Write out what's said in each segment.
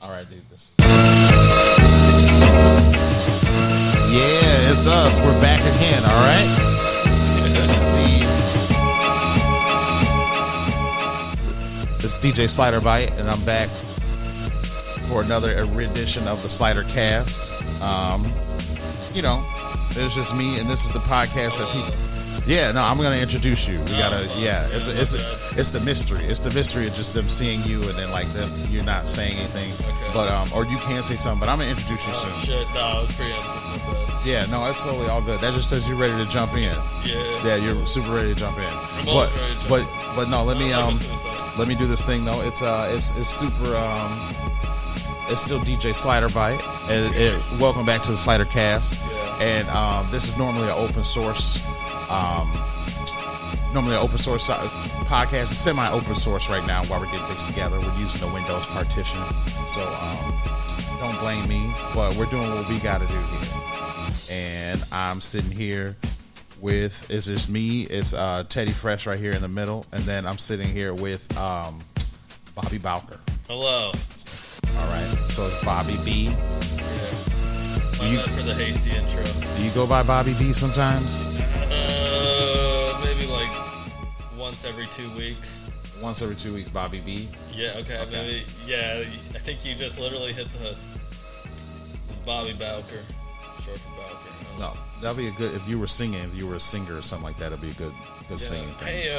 All right, dude. Yeah, it's us. We're back again. All right. This is DJ Slider Bite, and I'm back for another rendition of the Slider Cast. It's just me, and this is the podcast that people. Yeah, no, I'm gonna introduce you. We gotta, it's the mystery. It's the mystery of just them seeing you, and then like them, you're not saying anything, but or you can say something. But I'm gonna introduce you soon. Shit, no, I was preemptive. Yeah, no, it's totally all good. That just says you're ready to jump in. Yeah, you're super ready to jump in. I'm always ready to jump in. But no, let me do this thing though. It's super. It's still DJ Slider Bite. Welcome back to the Slider Cast. Yeah. And this is normally an open source. Podcast. It's semi-open source right now while we're getting things together. We're using the Windows partition, so don't blame me. But we're doing what we got to do here. And I'm sitting here with it's just me. It's Teddy Fresh right here in the middle, and then I'm sitting here with Bobby Bowker. Hello. All right, so it's Bobby B. Yeah. My bad for the hasty intro. Do you go by Bobby B sometimes? Maybe like once every 2 weeks. Once every 2 weeks, Bobby B. Yeah. Okay. Maybe. Yeah. I think you just literally hit the. It's Bobby Bowker, short for Bowker. No, that'd be a good if you were singing. If you were a singer or something like that, it'd be a good singing thing.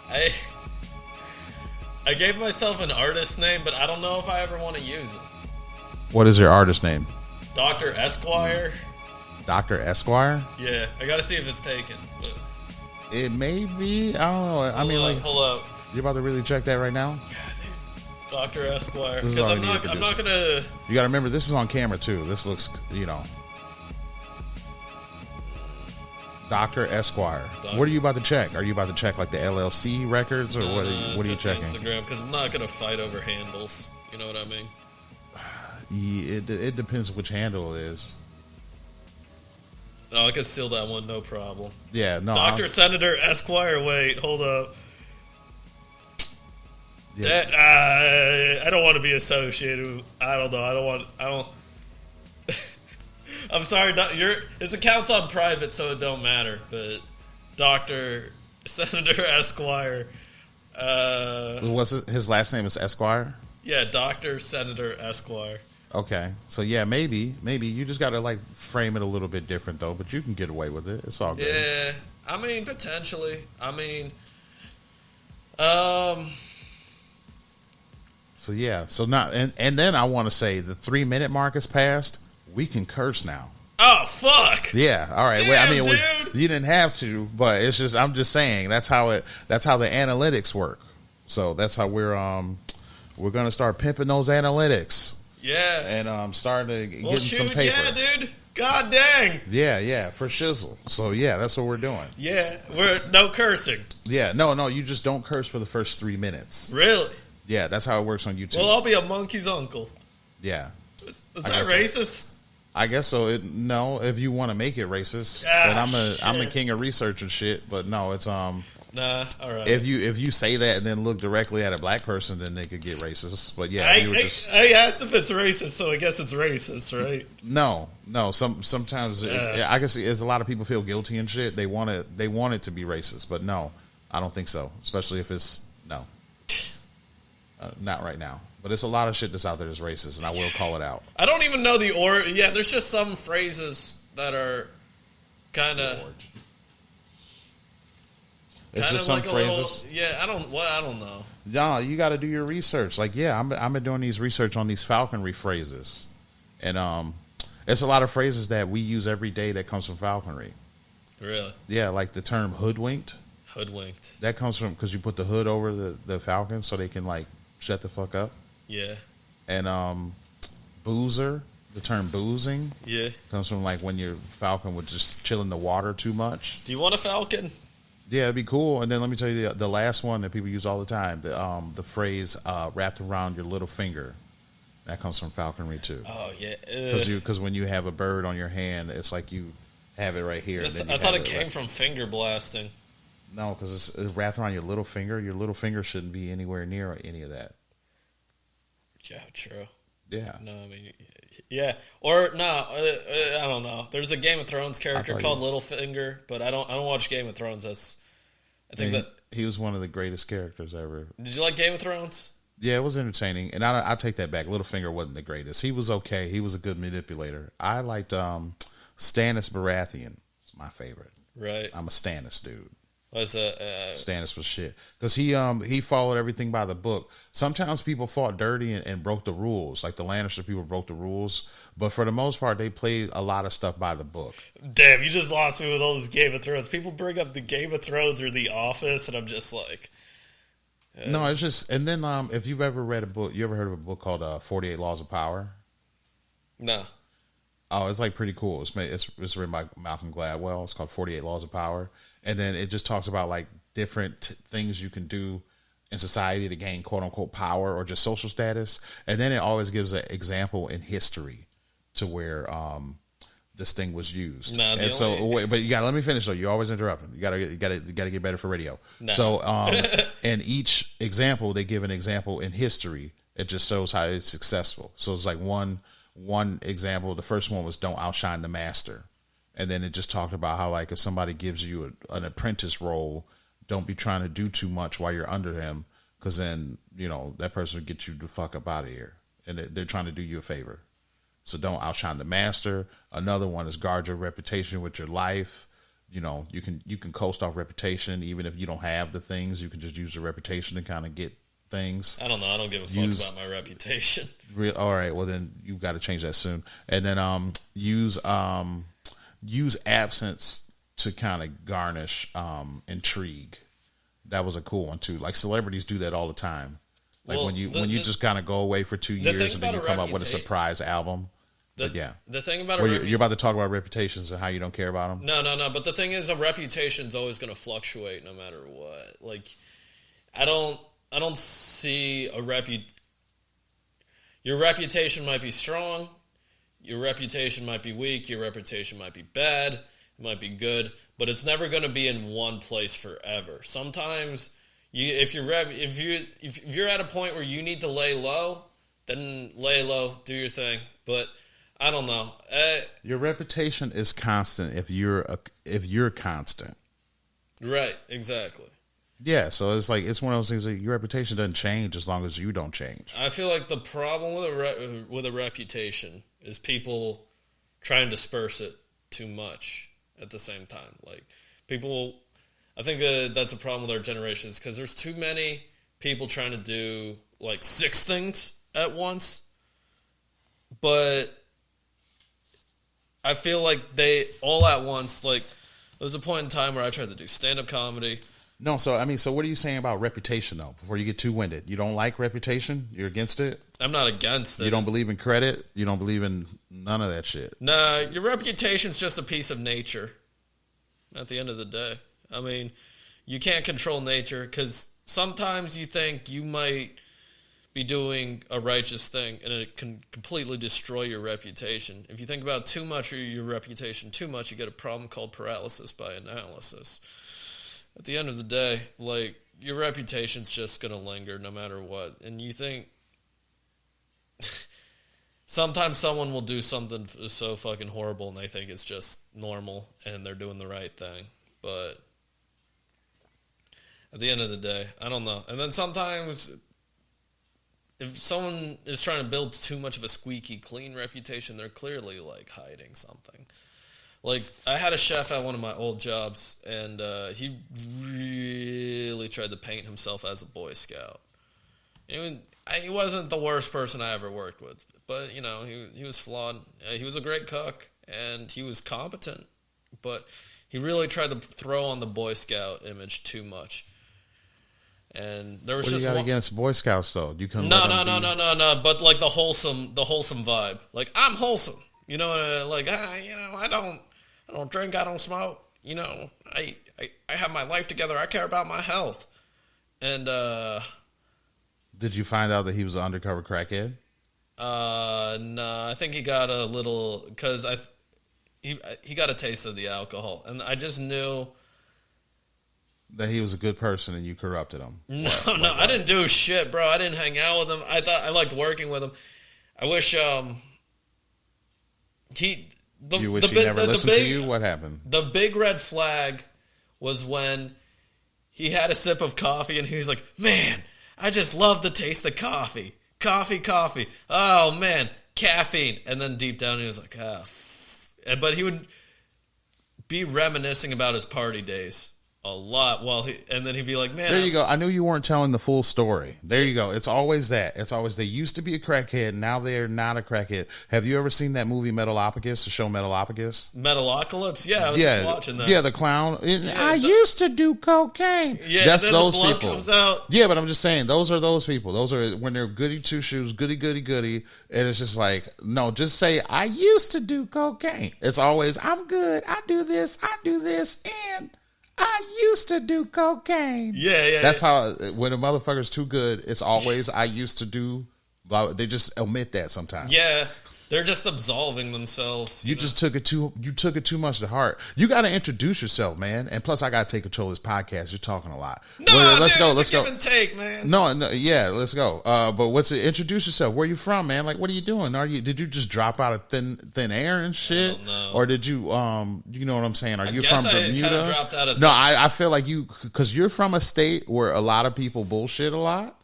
Hey, I gave myself an artist name, but I don't know if I ever want to use it. What is your artist name? Dr. Esquire. Dr. Esquire? Yeah, I gotta see if it's taken. But it may be. I don't know. Hold up. You about to really check that right now? Yeah, dude. Dr. Esquire. Because I'm not gonna. You gotta remember, this is on camera too. This looks, Dr. Esquire. What are you about to check? Are you about to check like the LLC records, or what are you checking? Instagram, because I'm not gonna fight over handles. You know what I mean? Yeah, it depends which handle it is. No, I could steal that one, no problem. Yeah, no. Dr. Senator Esquire. Wait, hold up. Yeah. I don't want to be associated with, I don't know. I'm sorry, his account's on private, so it don't matter. But Dr. Senator Esquire. What's his last name is Esquire? Yeah, Dr. Senator Esquire. Okay, so yeah, maybe you just gotta like frame it a little bit different though, but you can get away with it. It's all good. Yeah, I mean potentially. So yeah, so not and then I want to say the 3-minute mark is passed. We can curse now. Oh fuck! Yeah, all right. Damn, dude. You didn't have to, but it's just I'm just saying that's how the analytics work. So that's how we're gonna start pimping those analytics. Yeah, and starting to getting some paper. Yeah, dude. God dang. Yeah, for shizzle. So yeah, that's what we're doing. Yeah, we're no cursing. Yeah, no, you just don't curse for the first 3 minutes. Really? Yeah, that's how it works on YouTube. Well, I'll be a monkey's uncle. Yeah. Is that racist? So. I guess so. No, if you want to make it racist, but I'm a king of research and shit. But no, it's Nah, all right. If you say that and then look directly at a black person, then they could get racist. But yeah, I asked if it's racist, so I guess it's racist, right? No. Sometimes I guess it's a lot of people feel guilty and shit. They want it to be racist, but no, I don't think so. Especially if it's no, not right now. But it's a lot of shit that's out there that's racist, and I will call it out. I don't even know Yeah, there's just some phrases that are kind of. It's just some phrases. I don't know. No, you got to do your research. Like, yeah, I'm been doing these research on these falconry phrases, and it's a lot of phrases that we use every day that comes from falconry. Really? Yeah, like the term hoodwinked. Hoodwinked. That comes from because you put the hood over the falcon so they can like shut the fuck up. Yeah. And boozer. The term boozing. Yeah. Comes from like when your falcon would just chill in the water too much. Do you want a falcon? Yeah, it'd be cool. And then let me tell you the last one that people use all the time. The phrase wrapped around your little finger. That comes from falconry too. Oh yeah. Because when you have a bird on your hand, it's like you have it right here. I thought it came from finger blasting. No, because it's wrapped around your little finger. Your little finger shouldn't be anywhere near any of that. Yeah, true. Yeah. No, I mean, yeah, or no, I don't know. There's a Game of Thrones character called Littlefinger, but I don't watch Game of Thrones. I think that he was one of the greatest characters ever. Did you like Game of Thrones? Yeah, it was entertaining, and I take that back. Littlefinger wasn't the greatest. He was okay. He was a good manipulator. I liked Stannis Baratheon. It's my favorite. Right. I'm a Stannis dude. Stannis was shit because he followed everything by the book. Sometimes people fought dirty and broke the rules, like the Lannister people broke the rules. But for the most part, they played a lot of stuff by the book. Damn, you just lost me with all this Game of Thrones. People bring up the Game of Thrones or The Office, and I'm just like, no, it's just. And then if you've ever read a book, you ever heard of a book called 48 Laws of Power? No. Oh, it's like pretty cool. It's written by Malcolm Gladwell. It's called 48 Laws of Power. And then it just talks about like different things you can do in society to gain quote unquote power or just social status. And then it always gives an example in history to where this thing was used. No, but you got let me finish though. You always interrupt. You gotta get better for radio. No. So in each example, they give an example in history. It just shows how it's successful. So it's like one example. The first one was don't outshine the master. And then it just talked about how, like, if somebody gives you an apprentice role, don't be trying to do too much while you're under him, because then, you know, that person will get you the fuck up out of here. And they're trying to do you a favor. So don't outshine the master. Another one is guard your reputation with your life. You know, you can coast off reputation, even if you don't have the things. You can just use your reputation to kind of get things. I don't know. I don't give a fuck about my reputation. All right. Well, then you got to change that soon. And then use absence to kind of garnish intrigue. That was a cool one too. Like celebrities do that all the time. Like when you just kind of go away for 2 years and then you come up with a surprise album. The thing about you're about to talk about reputations and how you don't care about them. No. But the thing is, a reputation's always going to fluctuate no matter what. Like, I don't see your reputation might be strong. Your reputation might be weak. Your reputation might be bad. It might be good, but it's never going to be in one place forever. Sometimes, if you're at a point where you need to lay low, then lay low, do your thing. But I don't know. Your reputation is constant if you're constant. Right. Exactly. Yeah, so it's like it's one of those things that your reputation doesn't change as long as you don't change. I feel like the problem with a reputation is people try and disperse it too much at the same time. Like people, I think that's a problem with our generation is because there's too many people trying to do like 6 things at once. But I feel like they all at once. Like there was a point in time where I tried to do stand-up comedy. No, so what are you saying about reputation though? Before you get too winded, you don't like reputation? You're against it? I'm not against it. You don't believe in credit? You don't believe in none of that shit? Nah, your reputation's just a piece of nature. At the end of the day, I mean, you can't control nature because sometimes you think you might be doing a righteous thing and it can completely destroy your reputation. If you think about too much of your reputation too much, you get a problem called paralysis by analysis. At the end of the day, like, your reputation's just going to linger no matter what. And you think sometimes someone will do something so fucking horrible and they think it's just normal and they're doing the right thing. But at the end of the day, I don't know. And then sometimes if someone is trying to build too much of a squeaky clean reputation, they're clearly, like, hiding something. Like, I had a chef at one of my old jobs, and he really tried to paint himself as a Boy Scout. He wasn't the worst person I ever worked with, but, you know, he was flawed. He was a great cook, and he was competent, but he really tried to throw on the Boy Scout image too much. And there was what just do you got against Boy Scouts, though? You can no. But like the wholesome vibe. Like, I'm wholesome. You know, like I don't drink. I don't smoke. You know, I have my life together. I care about my health. And did you find out that he was an undercover crackhead? No, I think he got a little because he got a taste of the alcohol, and I just knew. That he was a good person and you corrupted him. No, I didn't do shit, bro. I didn't hang out with him. I thought I liked working with him. I wish he never listened to you? What happened? The big red flag was when he had a sip of coffee and he's like, man, I just love the taste of coffee. Coffee. Oh, man, caffeine. And then deep down he was like, but he would be reminiscing about his party days a lot and then he'd be like, man. There you go. I knew you weren't telling the full story. There you go. It's always that. It's always they used to be a crackhead. Now they're not a crackhead. Have you ever seen that movie Metalocalypse, the show Metalocalypse? Metalocalypse? Yeah, I was just watching that. Yeah, the clown. I used to do cocaine. Yeah, that's and then those the blood people. Comes out. Yeah, but I'm just saying, those are those people. Those are when they're goody two shoes, goody. And it's just like, no, just say, I used to do cocaine. It's always, I'm good. I do this, and I used to do cocaine. Yeah. That's how, when a motherfucker's too good, it's always, I used to do, they just omit that sometimes. Yeah. They're just absolving themselves. You took it too much to heart. You got to introduce yourself, man. And plus, I got to take control of this podcast. You're talking a lot. No, let's go. Give and take, man. No, yeah, let's go. But introduce yourself. Where you from, man? Like, what are you doing? Did you just drop out of thin air and shit? I don't know. Or did you, you know what I'm saying? Are you from Bermuda? Kind of dropped out of no, I feel like because you're from a state where a lot of people bullshit a lot.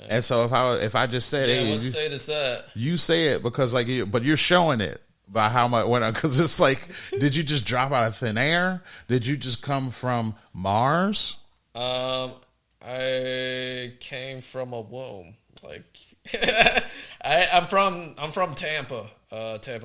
And so if I just said, hey, what state is that? You say it because but you're showing it by how much because it's like, did you just drop out of thin air? Did you just come from Mars? I came from a womb. Like I'm from Tampa,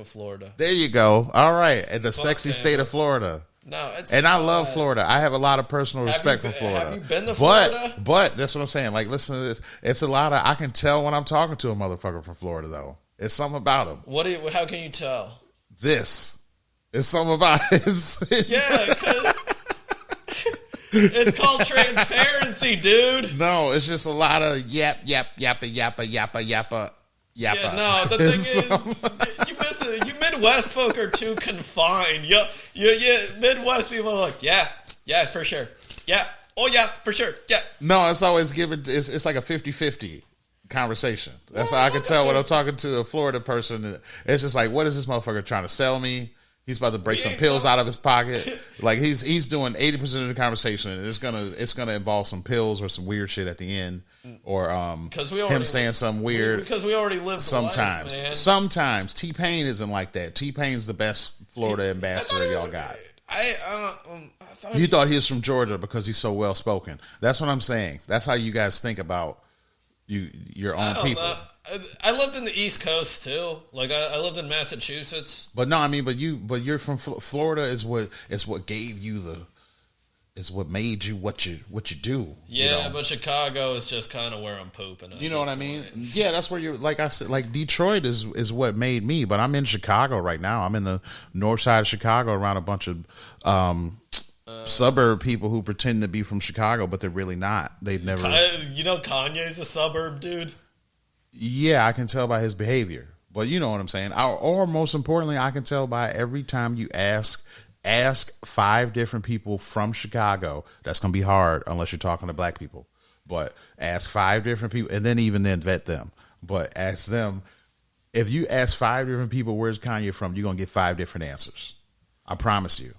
Florida. There you go. All right, in the sexy state of Florida. No, I love Florida. I have a lot of personal respect for Florida. Have you been to Florida? But that's what I'm saying. Like, listen to this. It's a lot of. I can tell when I'm talking to a motherfucker from Florida, though. It's something about him. How can you tell? This. It's something about it. It's called transparency, dude. No, it's just a lot of yappa. Yeah, no, the thing is, you miss it. You Midwest folk are too confined. Yeah, Midwest people are like, yeah, for sure. Yeah, oh yeah, for sure. Yeah. No, it's always given, it's like a 50-50 conversation. That's how I can tell when I'm talking to a Florida person. It's just like, what is this motherfucker trying to sell me? He's about to break some pills out of his pocket. Like he's doing 80% of the conversation, and it's gonna involve some pills or some weird shit at the end, or him saying something weird. Because we already lived sometimes. Life, man. Sometimes T-Pain isn't like that. T-Pain's the best Florida ambassador y'all got. You thought he was from Georgia because he's so well spoken. That's what I'm saying. That's how you guys think about your own people. I lived in the East Coast too. Like I lived in Massachusetts. But no, I mean, but you're from Florida. Is what gave you is what made you what you do. Yeah, you know? But Chicago is just kind of where I'm pooping. You know what I mean? Yeah, that's where you're. Like I said, like Detroit is what made me. But I'm in Chicago right now. I'm in the north side of Chicago around a bunch of suburb people who pretend to be from Chicago, but they're really not. They've never. You know, Kanye's a suburb dude. Yeah, I can tell by his behavior, but you know what I'm saying. Or most importantly, I can tell by every time you ask 5 different people from Chicago. That's gonna be hard unless you're talking to black people. But ask 5 different people, and then vet them. But ask them. If you ask 5 different people, where's Kanye from? You're gonna get 5 different answers. I promise you.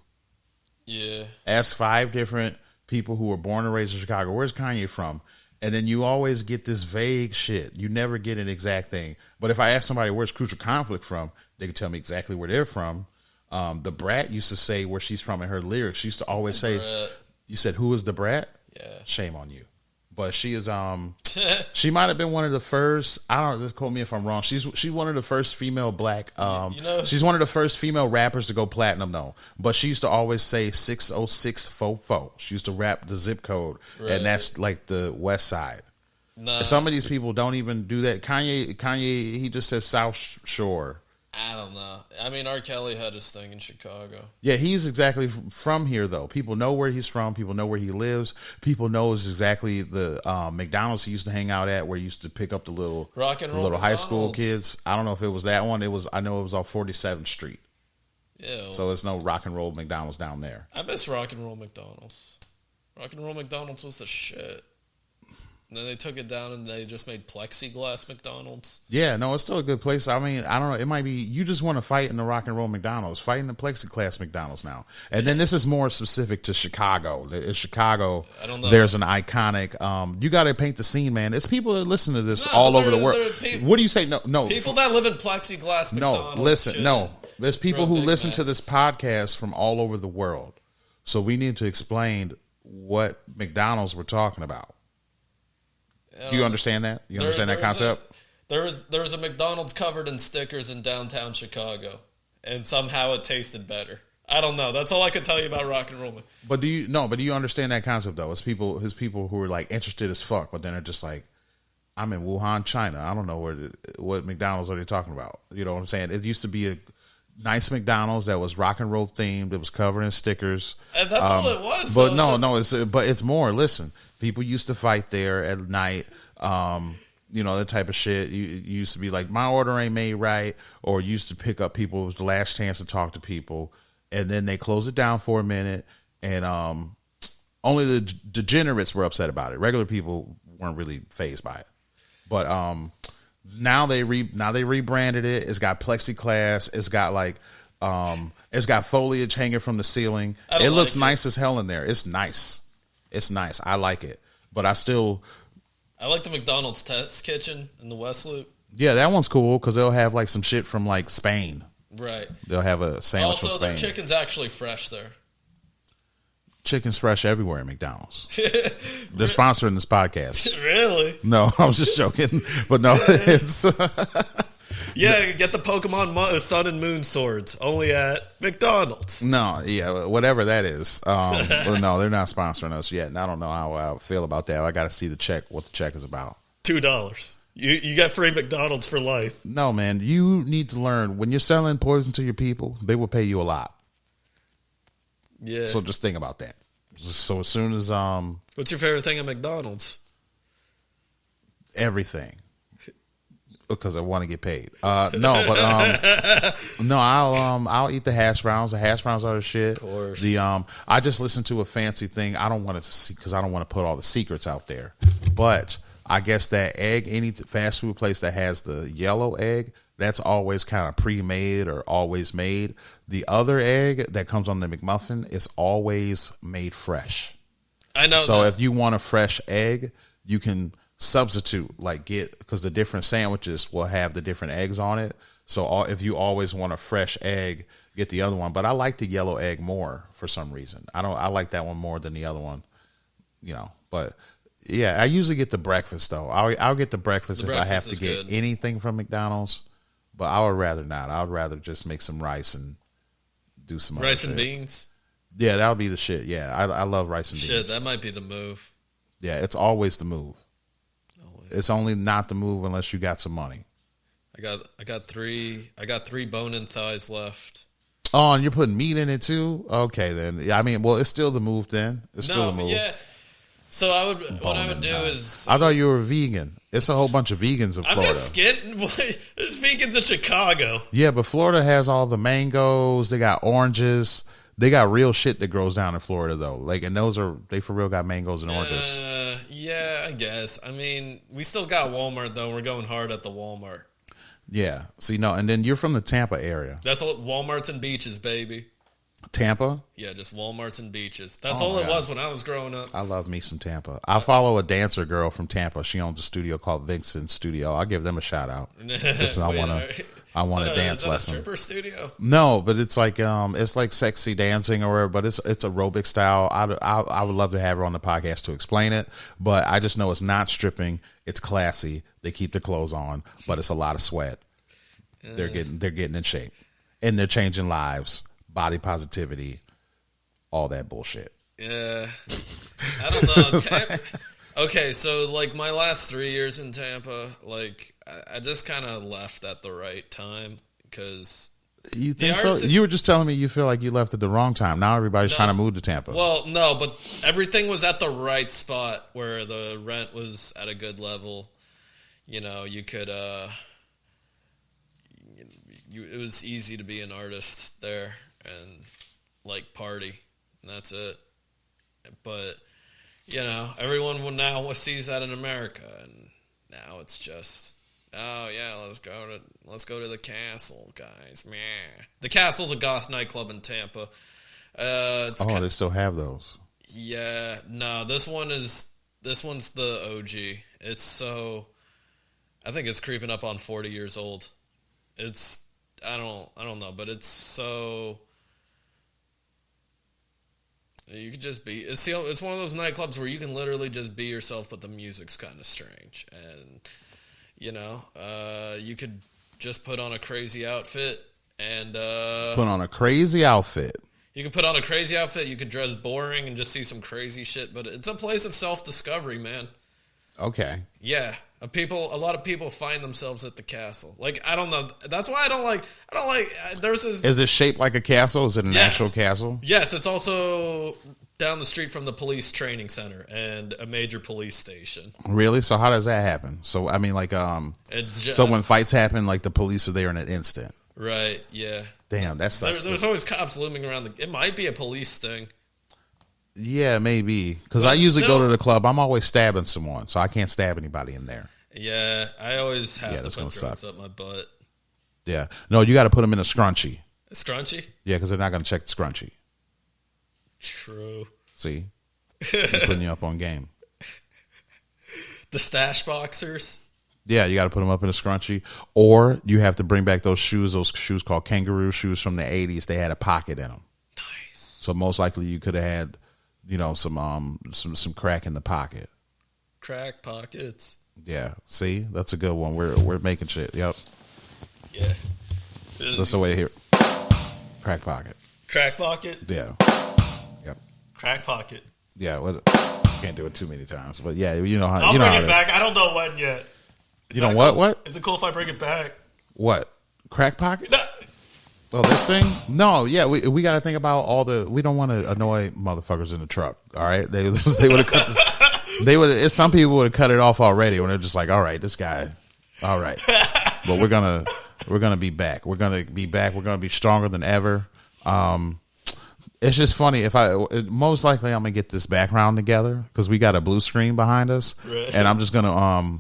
Yeah. Ask 5 different people who were born and raised in Chicago. Where's Kanye from? And then you always get this vague shit. You never get an exact thing. But if I ask somebody where's Crucial Conflict from, they can tell me exactly where they're from. The Brat used to say where she's from in her lyrics. She used to always say, Brat. You said, who is the Brat? Yeah. Shame on you. But she is, she might have been one of the first, I don't know, just quote me if I'm wrong. She's one of the first female black, she's one of the first female rappers to go platinum though. But she used to always say 60644. She used to rap the zip code. Right. And that's like the west side. Nah. Some of these people don't even do that. Kanye, he just says South Shore. I don't know. I mean, R. Kelly had his thing in Chicago. Yeah, he's exactly from here, though. People know where he's from. People know where he lives. People knows exactly the McDonald's he used to hang out at, where he used to pick up the little high school kids. I don't know if it was that one. I know it was on 47th Street. Yeah. So there's no rock and roll McDonald's down there. I miss rock and roll McDonald's. Rock and Roll McDonald's was the shit. And then they took it down and they just made plexiglass McDonald's. Yeah, no, it's still a good place. I mean, I don't know. It might be you just want to fight in the Rock and Roll McDonald's, fight in the plexiglass McDonald's now. And then this is more specific to Chicago. In Chicago, I don't know. There's an iconic. You got to paint the scene, man. It's people that listen to this all over the world. What do you say? No. People that live in plexiglass McDonald's. No, listen, no. There's people who listen to this podcast from all over the world. So we need to explain what McDonald's we're talking about. Do you understand that? You understand that concept? There was a McDonald's covered in stickers in downtown Chicago, and somehow it tasted better. I don't know. That's all I can tell you about Rock and Roll. But do you understand that concept though? It's people who are like interested as fuck, but then they're just like, I'm in Wuhan, China. I don't know what McDonald's are they talking about. You know what I'm saying? It used to be a nice McDonald's that was rock and roll themed. It was covered in stickers. And that's all it was. But it's more. Listen, people used to fight there at night. That type of shit. You used to be like, my order ain't made right, or used to pick up people. It was the last chance to talk to people, and then they close it down for a minute, and only the degenerates were upset about it. Regular people weren't really fazed by it. But now they rebranded it. It's got plexiglass. It's got it's got foliage hanging from the ceiling. It looks nice as hell in there. It's nice. I like it. But I like the McDonald's test kitchen in the West Loop. Yeah, that one's cool because they'll have like some shit from like Spain. Right. They'll have a sandwich from Spain. Also, their chicken's actually fresh there. Chicken's fresh everywhere at McDonald's. They're sponsoring this podcast. Really? No, I was just joking. But no, it's... Yeah, get the Pokemon Sun and Moon swords only at McDonald's. No, yeah, whatever that is. Well, no, they're not sponsoring us yet, and I don't know how I feel about that. I got to see the check, what the check is about. $2. You got free McDonald's for life. No, man, you need to learn when you're selling poison to your people, they will pay you a lot. Yeah. So just think about that. So as soon as what's your favorite thing at McDonald's? Everything. Because I want to get paid. I'll eat the hash browns. The hash browns are the shit. Of course. I just listened to a fancy thing. I don't want to see because I don't want to put all the secrets out there. But I guess that egg, any fast food place that has the yellow egg, that's always kind of pre-made or always made. The other egg that comes on the McMuffin is always made fresh. I know. So if you want a fresh egg, you can substitute, because the different sandwiches will have the different eggs on it. So if you always want a fresh egg, get the other one. But I like the yellow egg more for some reason. I like that one more than the other one. But yeah, I usually get the breakfast though. I'll get the breakfast if I have to get anything from McDonald's. But I would rather not. I would rather just make some rice and do some rice and shit. Beans. Yeah, that would be the shit. Yeah, I love rice and beans. Shit, that might be the move. Yeah, it's always the move. It's only not the move unless you got some money. I got three bone-in thighs left. Oh, and you're putting meat in it too? Okay, then. I mean, well, it's still the move then. It's still the move. Yeah. So what I would do is... I thought you were a vegan. It's a whole bunch of vegans in Florida. I'm just kidding. There's vegans in Chicago. Yeah, but Florida has all the mangoes. They got oranges. They got real shit that grows down in Florida though. And they for real got mangoes and oranges. Yeah, I guess. I mean, we still got Walmart though. We're going hard at the Walmart. Yeah. See, no, and then you're from the Tampa area. That's all. Walmarts and beaches, baby. Tampa? Yeah, just Walmarts and beaches. That's all it was when I was growing up. I love me some Tampa. I follow a dancer girl from Tampa. She owns a studio called Vincent's Studio. I'll give them a shout out. I want a dance lesson. A stripper studio? No, but it's like sexy dancing or whatever, but it's aerobic style. I would love to have her on the podcast to explain it, but I just know it's not stripping. It's classy. They keep their clothes on, but it's a lot of sweat. They're getting in shape, and they're changing lives. Body positivity, all that bullshit. Yeah. I don't know. Okay, so my last 3 years in Tampa, I just kind of left at the right time because... You think so? You were just telling me you feel like you left at the wrong time. Now everybody's trying to move to Tampa. Well, no, but everything was at the right spot where the rent was at a good level. You could... it was easy to be an artist there and party, and that's it. But you know, everyone will now sees that in America, and now it's just, oh yeah, let's go to the Castle, guys. Meh. The Castle's a goth nightclub in Tampa. They still have those. Yeah, no, this one's the OG. It's so, I think it's creeping up on 40 years old. It's, I don't know, but it's so, you can just be, it's one of those nightclubs where you can literally just be yourself, but the music's kind of strange. And, you know, you could just put on a crazy outfit and, Put on a crazy outfit. You could put on a crazy outfit, you could dress boring and just see some crazy shit, but it's a place of self-discovery, man. Okay. Yeah. A lot of people find themselves at the Castle. Like, I don't know. That's why I don't like, there's this. Is it shaped like a castle? Is it an actual castle? Yes, it's also down the street from the police training center and a major police station. Really? So how does that happen? So, I mean, like, so when fights happen, like, the police are there in an instant. Right, yeah. Damn, that sucks. There's always cops looming around. It might be a police thing. Yeah, maybe. Because I usually go to the club. I'm always stabbing someone, so I can't stab anybody in there. Yeah, I always have to put drugs up my butt. Yeah. No, you got to put them in a scrunchie. A scrunchie? Yeah, because they're not going to check the scrunchie. True. See? I'm putting you up on game. The stash boxers? Yeah, you got to put them up in a scrunchie. Or you have to bring back those shoes called kangaroo shoes from the 80s. They had a pocket in them. Nice. So most likely you could have had, you know, some crack in the pocket. Crack pockets. Yeah, see? That's a good one. We're making shit. Yep. Yeah. That's the way here. Crack pocket. Crack pocket? Yeah. Yep. Crack pocket. Yeah, can't do it too many times. But yeah, you know how I'll you know bring how it back. I don't know when yet. You know what? Cool? What? Is it cool if I bring it back? What? Crack pocket? No. Oh, this thing? No, yeah, we got to think about we don't want to annoy motherfuckers in the truck, all right? They would have cut this, some people would have cut it off already when they're just like, all right, this guy, all right. But we're going to be back. We're going to be back. We're going to be stronger than ever. It's just funny most likely I'm going to get this background together because we got a blue screen behind us. Right. And I'm just going to,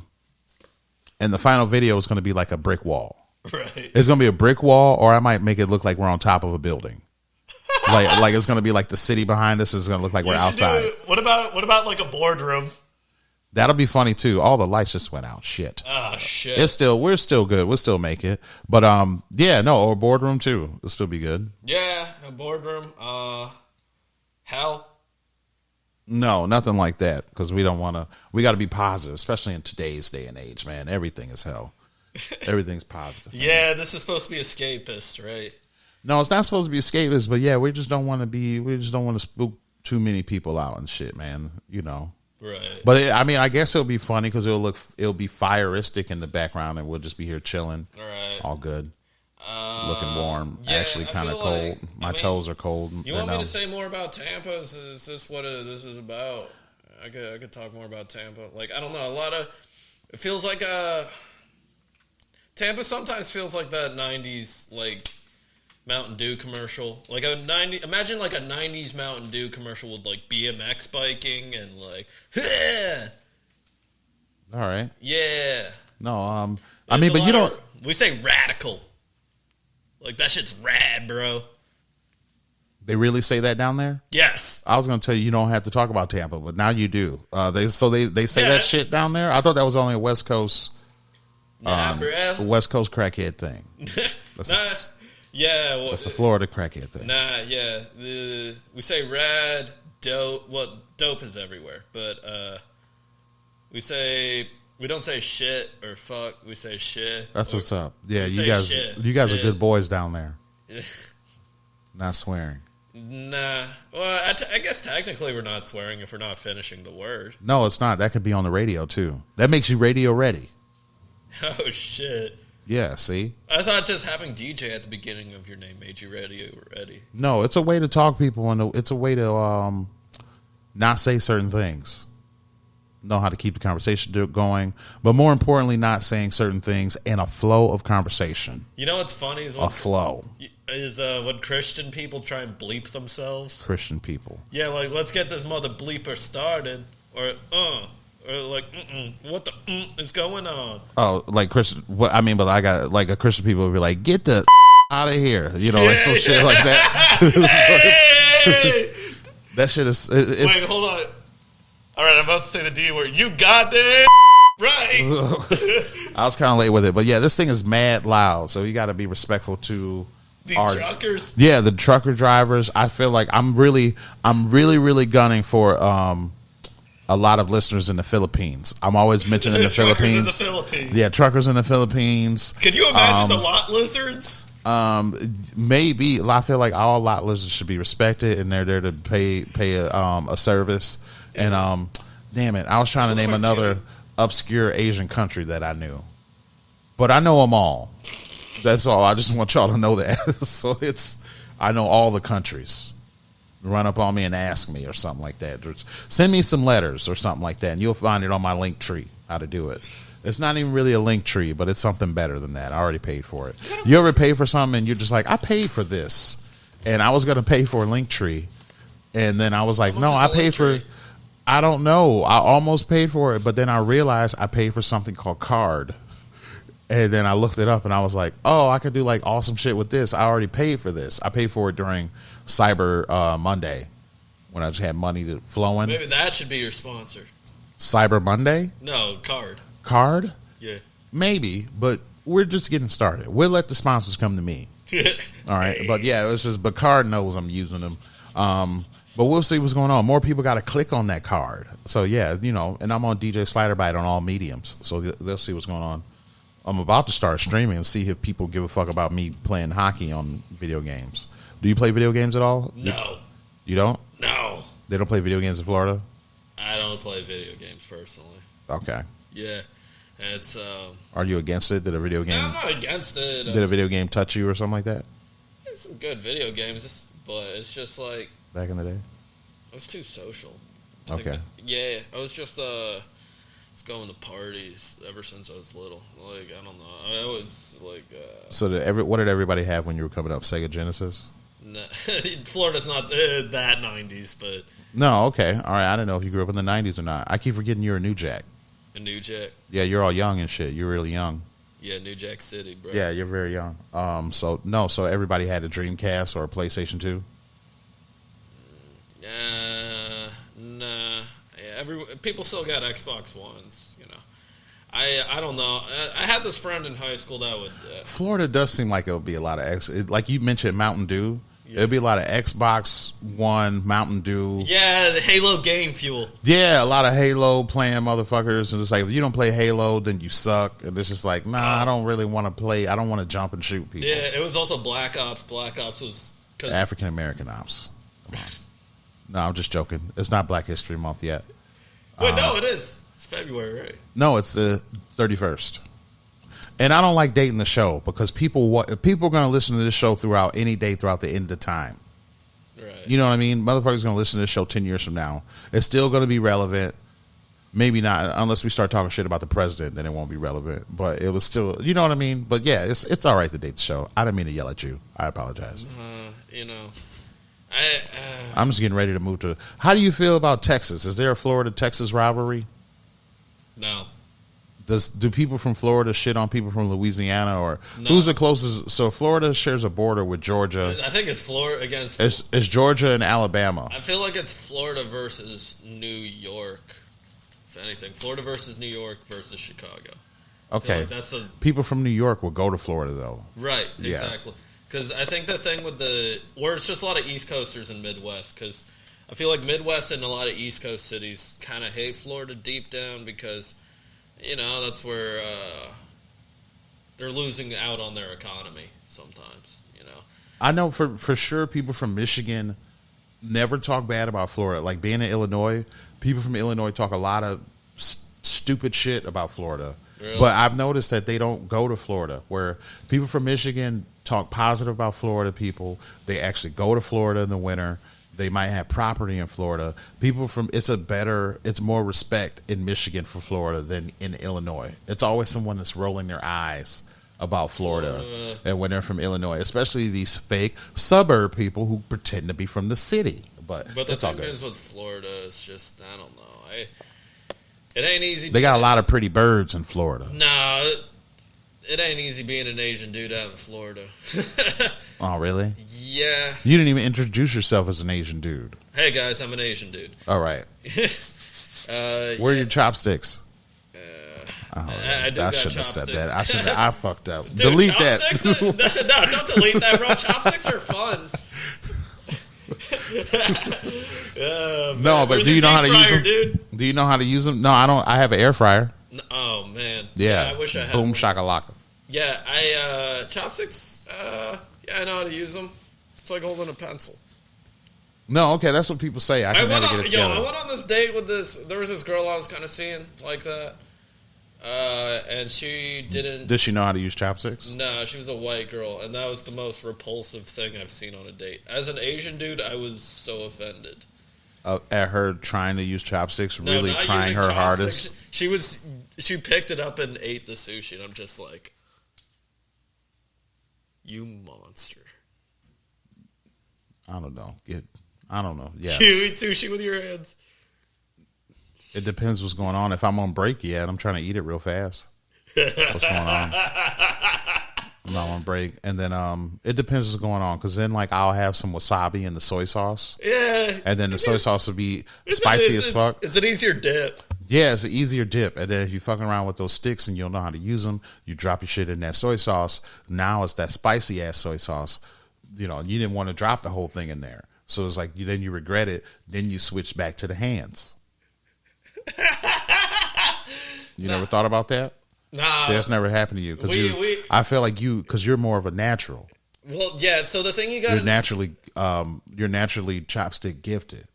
and the final video is going to be like a brick wall. Right. It's going to be a brick wall, or I might make it look like we're on top of a building. like it's going to be like the city behind us is going to look like we're outside. What about like a boardroom? That'll be funny too. All the lights just went out. Shit. Ah, shit. We're still good. We'll still make it. But yeah, no, or boardroom too. It'll still be good. Yeah, a boardroom. Hell. No, nothing like that. Because we don't want to. We got to be positive, especially in today's day and age, man. Everything is hell. Everything's positive. Yeah, this is supposed to be escapist, right? No, it's not supposed to be escapist, but yeah, we just don't want to spook too many people out and shit, man. You know. Right. But I mean, I guess it'll be funny because it'll be fireistic in the background, and we'll just be here chilling. All right. All good. Looking warm. Yeah, actually, kind of cold. My toes are cold. You want me to say more about Tampa? Is this what this is about? I could talk more about Tampa. Like, I don't know. It feels like Tampa sometimes feels like that 90s, like, Mountain Dew commercial. Like imagine like a 90s Mountain Dew commercial with like BMX biking and like, all right. Yeah. No, I mean, but you don't. We say radical. Like that shit's rad, bro. They really say that down there? Yes. I was going to tell you don't have to talk about Tampa, but now you do. They say that shit down there? I thought that was only a West Coast West Coast crackhead thing. Yeah, that's a Florida crackhead thing. Nah, yeah. We say rad, dope. Well, dope is everywhere, but we don't say shit or fuck. We say shit. That's what's up. Yeah, you guys are good boys down there. Not swearing. Nah. Well, I guess technically we're not swearing if we're not finishing the word. No, it's not. That could be on the radio too. That makes you radio ready. Oh shit. Yeah, see? I thought just having DJ at the beginning of your name made you ready. No, it's a way to talk people, and it's a way to not say certain things. Know how to keep the conversation going, but more importantly, not saying certain things in a flow of conversation. You know what's funny is a flow is when Christian people try and bleep themselves. Christian people, yeah, like let's get this mother bleeper started. or like, what the is going on? Oh, like Christian. What I mean, but I got like a Christian people would be like, get the out of here, you know, like some shit like that. Hey! That shit is. Wait, hold on. All right, I'm about to say the D word. You goddamn right. I was kind of late with it, but yeah, this thing is mad loud, so you got to be respectful to These truckers. Yeah, the trucker drivers. I feel like I'm really gunning for a lot of listeners in the Philippines. I'm always mentioning the Philippines. In the Philippines. Yeah, truckers in the Philippines. Could you imagine the lot lizards? Maybe. I feel like all lot lizards should be respected, and they're there to pay a service. And damn it, I was trying to name another obscure Asian country that I knew, but I know them all. That's all. I just want y'all to know that. So I know all the countries. Run up on me and ask me or something like that. Or send me some letters or something like that, and you'll find it on my link tree how to do it. It's not even really a link tree, but it's something better than that. I already paid for it. You ever pay for something and you're just like, I paid for this, and I was going to pay for a link tree, and then I was like, no, I paid for. I don't know. I almost paid for it, but then I realized I paid for something called Card. And then I looked it up and I was like, oh, I could do like awesome shit with this. I already paid for this. I paid for it during Cyber Monday when I just had money to flow in. Maybe that should be your sponsor. Cyber Monday? No, Card. Card? Yeah. Maybe, but we're just getting started. We'll let the sponsors come to me. All right. But yeah, it was just, but Card knows I'm using them. But we'll see what's going on. More people got to click on that card. So yeah, you know, and I'm on DJ Sliderbite on all mediums. So they'll see what's going on. I'm about to start streaming and see if people give a fuck about me playing hockey on video games. Do you play video games at all? No. You don't? No. They don't play video games in Florida? I don't play video games personally. Okay. Yeah. It's Are you against it? Did a video game? No, I'm not against it. Did a video game touch you or something like that? There's some good video games, but it's just like back in the day? I was too social. Okay. I was just going to parties ever since I was little. Like, I don't know. I always like. So what did everybody have when you were coming up? Sega Genesis? No, Florida's not that 90s, but. No, okay. All right. I don't know if you grew up in the 90s or not. I keep forgetting you're a New Jack. A New Jack? Yeah, you're all young and shit. You're really young. Yeah, New Jack City, bro. Yeah, you're very young. So everybody had a Dreamcast or a PlayStation 2? Nah. People still got Xbox Ones, you know. I don't know. I had this friend in high school that would. Florida does seem like it would be a lot of like you mentioned Mountain Dew. Yeah. It'd be a lot of Xbox One, Mountain Dew. Yeah, the Halo game fuel. Yeah, a lot of Halo playing motherfuckers, and it's like if you don't play Halo, then you suck. And it's just like, I don't really want to play. I don't want to jump and shoot people. Yeah, it was also Black Ops. Black Ops was African American Ops. Come on. No, I'm just joking. It's not Black History Month yet. Wait, no, it is. It's February, right? No, it's the 31st. And I don't like dating the show because people are going to listen to this show throughout any day throughout the end of time. Right. You know what I mean? Motherfuckers going to listen to this show 10 years from now. It's still going to be relevant. Maybe not unless we start talking shit about the president, then it won't be relevant. But it was still, you know what I mean? But yeah, it's all right to date the show. I didn't mean to yell at you. I apologize. You know, I'm just getting ready to move to. How do you feel about Texas? Is there a Florida-Texas rivalry? No. Do people from Florida shit on people from Louisiana, or no. Who's the closest? So Florida shares a border with Georgia. I think it's Florida against. It's Georgia and Alabama. I feel like it's Florida versus New York. If anything, Florida versus New York versus Chicago. Okay, like that's people from New York will go to Florida though. Right, exactly. Because I think the thing with where it's just a lot of East Coasters and Midwest. Because I feel like Midwest and a lot of East Coast cities kind of hate Florida deep down because. You know, that's where they're losing out on their economy sometimes, you know. I know for sure people from Michigan never talk bad about Florida. Like being in Illinois, people from Illinois talk a lot of stupid shit about Florida. Really? But I've noticed that they don't go to Florida, where people from Michigan talk positive about Florida people. They actually go to Florida in the winter. They might have property in Florida. People from it's more respect in Michigan for Florida than in Illinois. It's always someone that's rolling their eyes about Florida, and when they're from Illinois, especially these fake suburb people who pretend to be from the city. But the it's all thing good. is with Florida, it's just, I don't know. It ain't easy. They got a lot of pretty birds in Florida. Nah, it ain't easy being an Asian dude out in Florida. Oh, really? Yeah. You didn't even introduce yourself as an Asian dude. Hey, guys, I'm an Asian dude. All right. Where are your chopsticks? I shouldn't have said that. I fucked up. Dude, Delete that. No, don't delete that, bro. Chopsticks are fun. No, but do you know how to use them? Dude? Do you know how to use them? No, I don't. I have an air fryer. Oh man. Yeah. I wish I had. Boom one. shakalaka. Yeah, chopsticks. Yeah, I know how to use them. It's like holding a pencil. No, okay, that's what people say. I can never get it together. I went on this date with this. There was this girl I was kind of seeing like that, and she didn't. Did she know how to use chopsticks? No, she was a white girl, and that was the most repulsive thing I've seen on a date. As an Asian dude, I was so offended. At her trying to use chopsticks, No, really not trying using her hardest. She picked it up and ate the sushi, and I'm just like, you monster. I don't know. I don't know. Yeah. You eat sushi with your hands. It depends what's going on. If I'm on break, yeah, and I'm trying to eat it real fast. What's going on? I'm not on break. And then it depends what's going on. Because then, like, I'll have some wasabi and the soy sauce. Yeah. And then the soy sauce will be spicy as fuck. It's an easier dip. Yeah, it's an easier dip. And then if you fucking around with those sticks and you don't know how to use them, you drop your shit in that soy sauce. Now it's that spicy ass soy sauce. You know, you didn't want to drop the whole thing in there. So it's like, then you regret it. Then you switch back to the hands. You never thought about that? Nah. See, that's never happened to you. Because I feel like because you're more of a natural. Well, yeah, so the thing you got to... You're naturally chopstick gifted.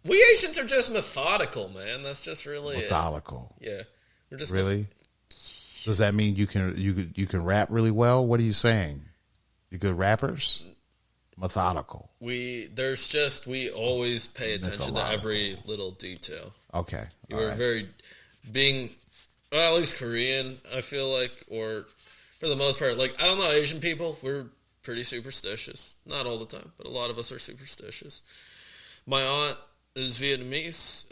We Asians are just methodical, man. That's just really methodical. Yeah. We're just really? Does that mean you can rap really well? What are you saying? You good rappers? Methodical. We always pay attention to every little detail. Okay. We're very at least Korean, I feel like, or for the most part, like, I don't know, Asian people, we're pretty superstitious. Not all the time, but a lot of us are superstitious. My aunt is Vietnamese.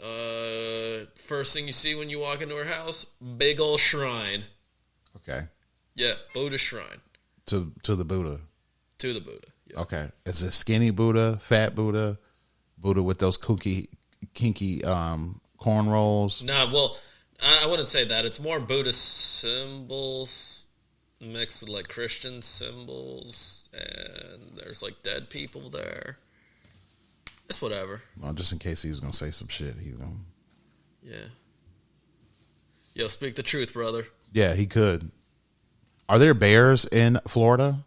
First thing you see when you walk into her house, big old shrine. Okay. Yeah, Buddha shrine. To the Buddha. To the Buddha. Yeah. Okay. Is it skinny Buddha, fat Buddha, Buddha with those kinky cornrows? Nah, well, I wouldn't say that. It's more Buddhist symbols mixed with like Christian symbols, and there's like dead people there. It's whatever. Well, just in case he was gonna say some shit, he was gonna. Yeah. Yo, speak the truth, brother. Yeah, he could. Are there bears in Florida?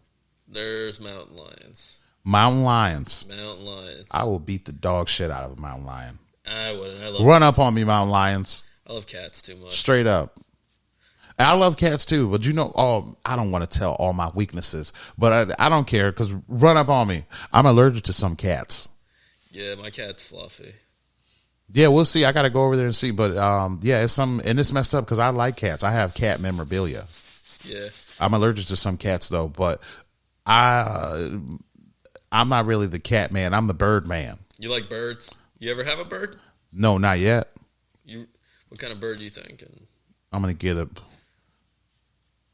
There's mountain lions. Mountain lions. Mountain lions. I will beat the dog shit out of a mountain lion. I wouldn't. Run up on me, mountain lions. I love cats too much. Straight up. I love cats too, but I don't want to tell all my weaknesses, but I don't care because run up on me. I'm allergic to some cats. Yeah, my cat's fluffy. Yeah, we'll see. I got to go over there and see, but yeah, it's messed up because I like cats. I have cat memorabilia. Yeah. I'm allergic to some cats though, but I'm not really the cat man. I'm the bird man. You like birds? You ever have a bird? No, not yet. What kind of bird do you thinking? I'm going to get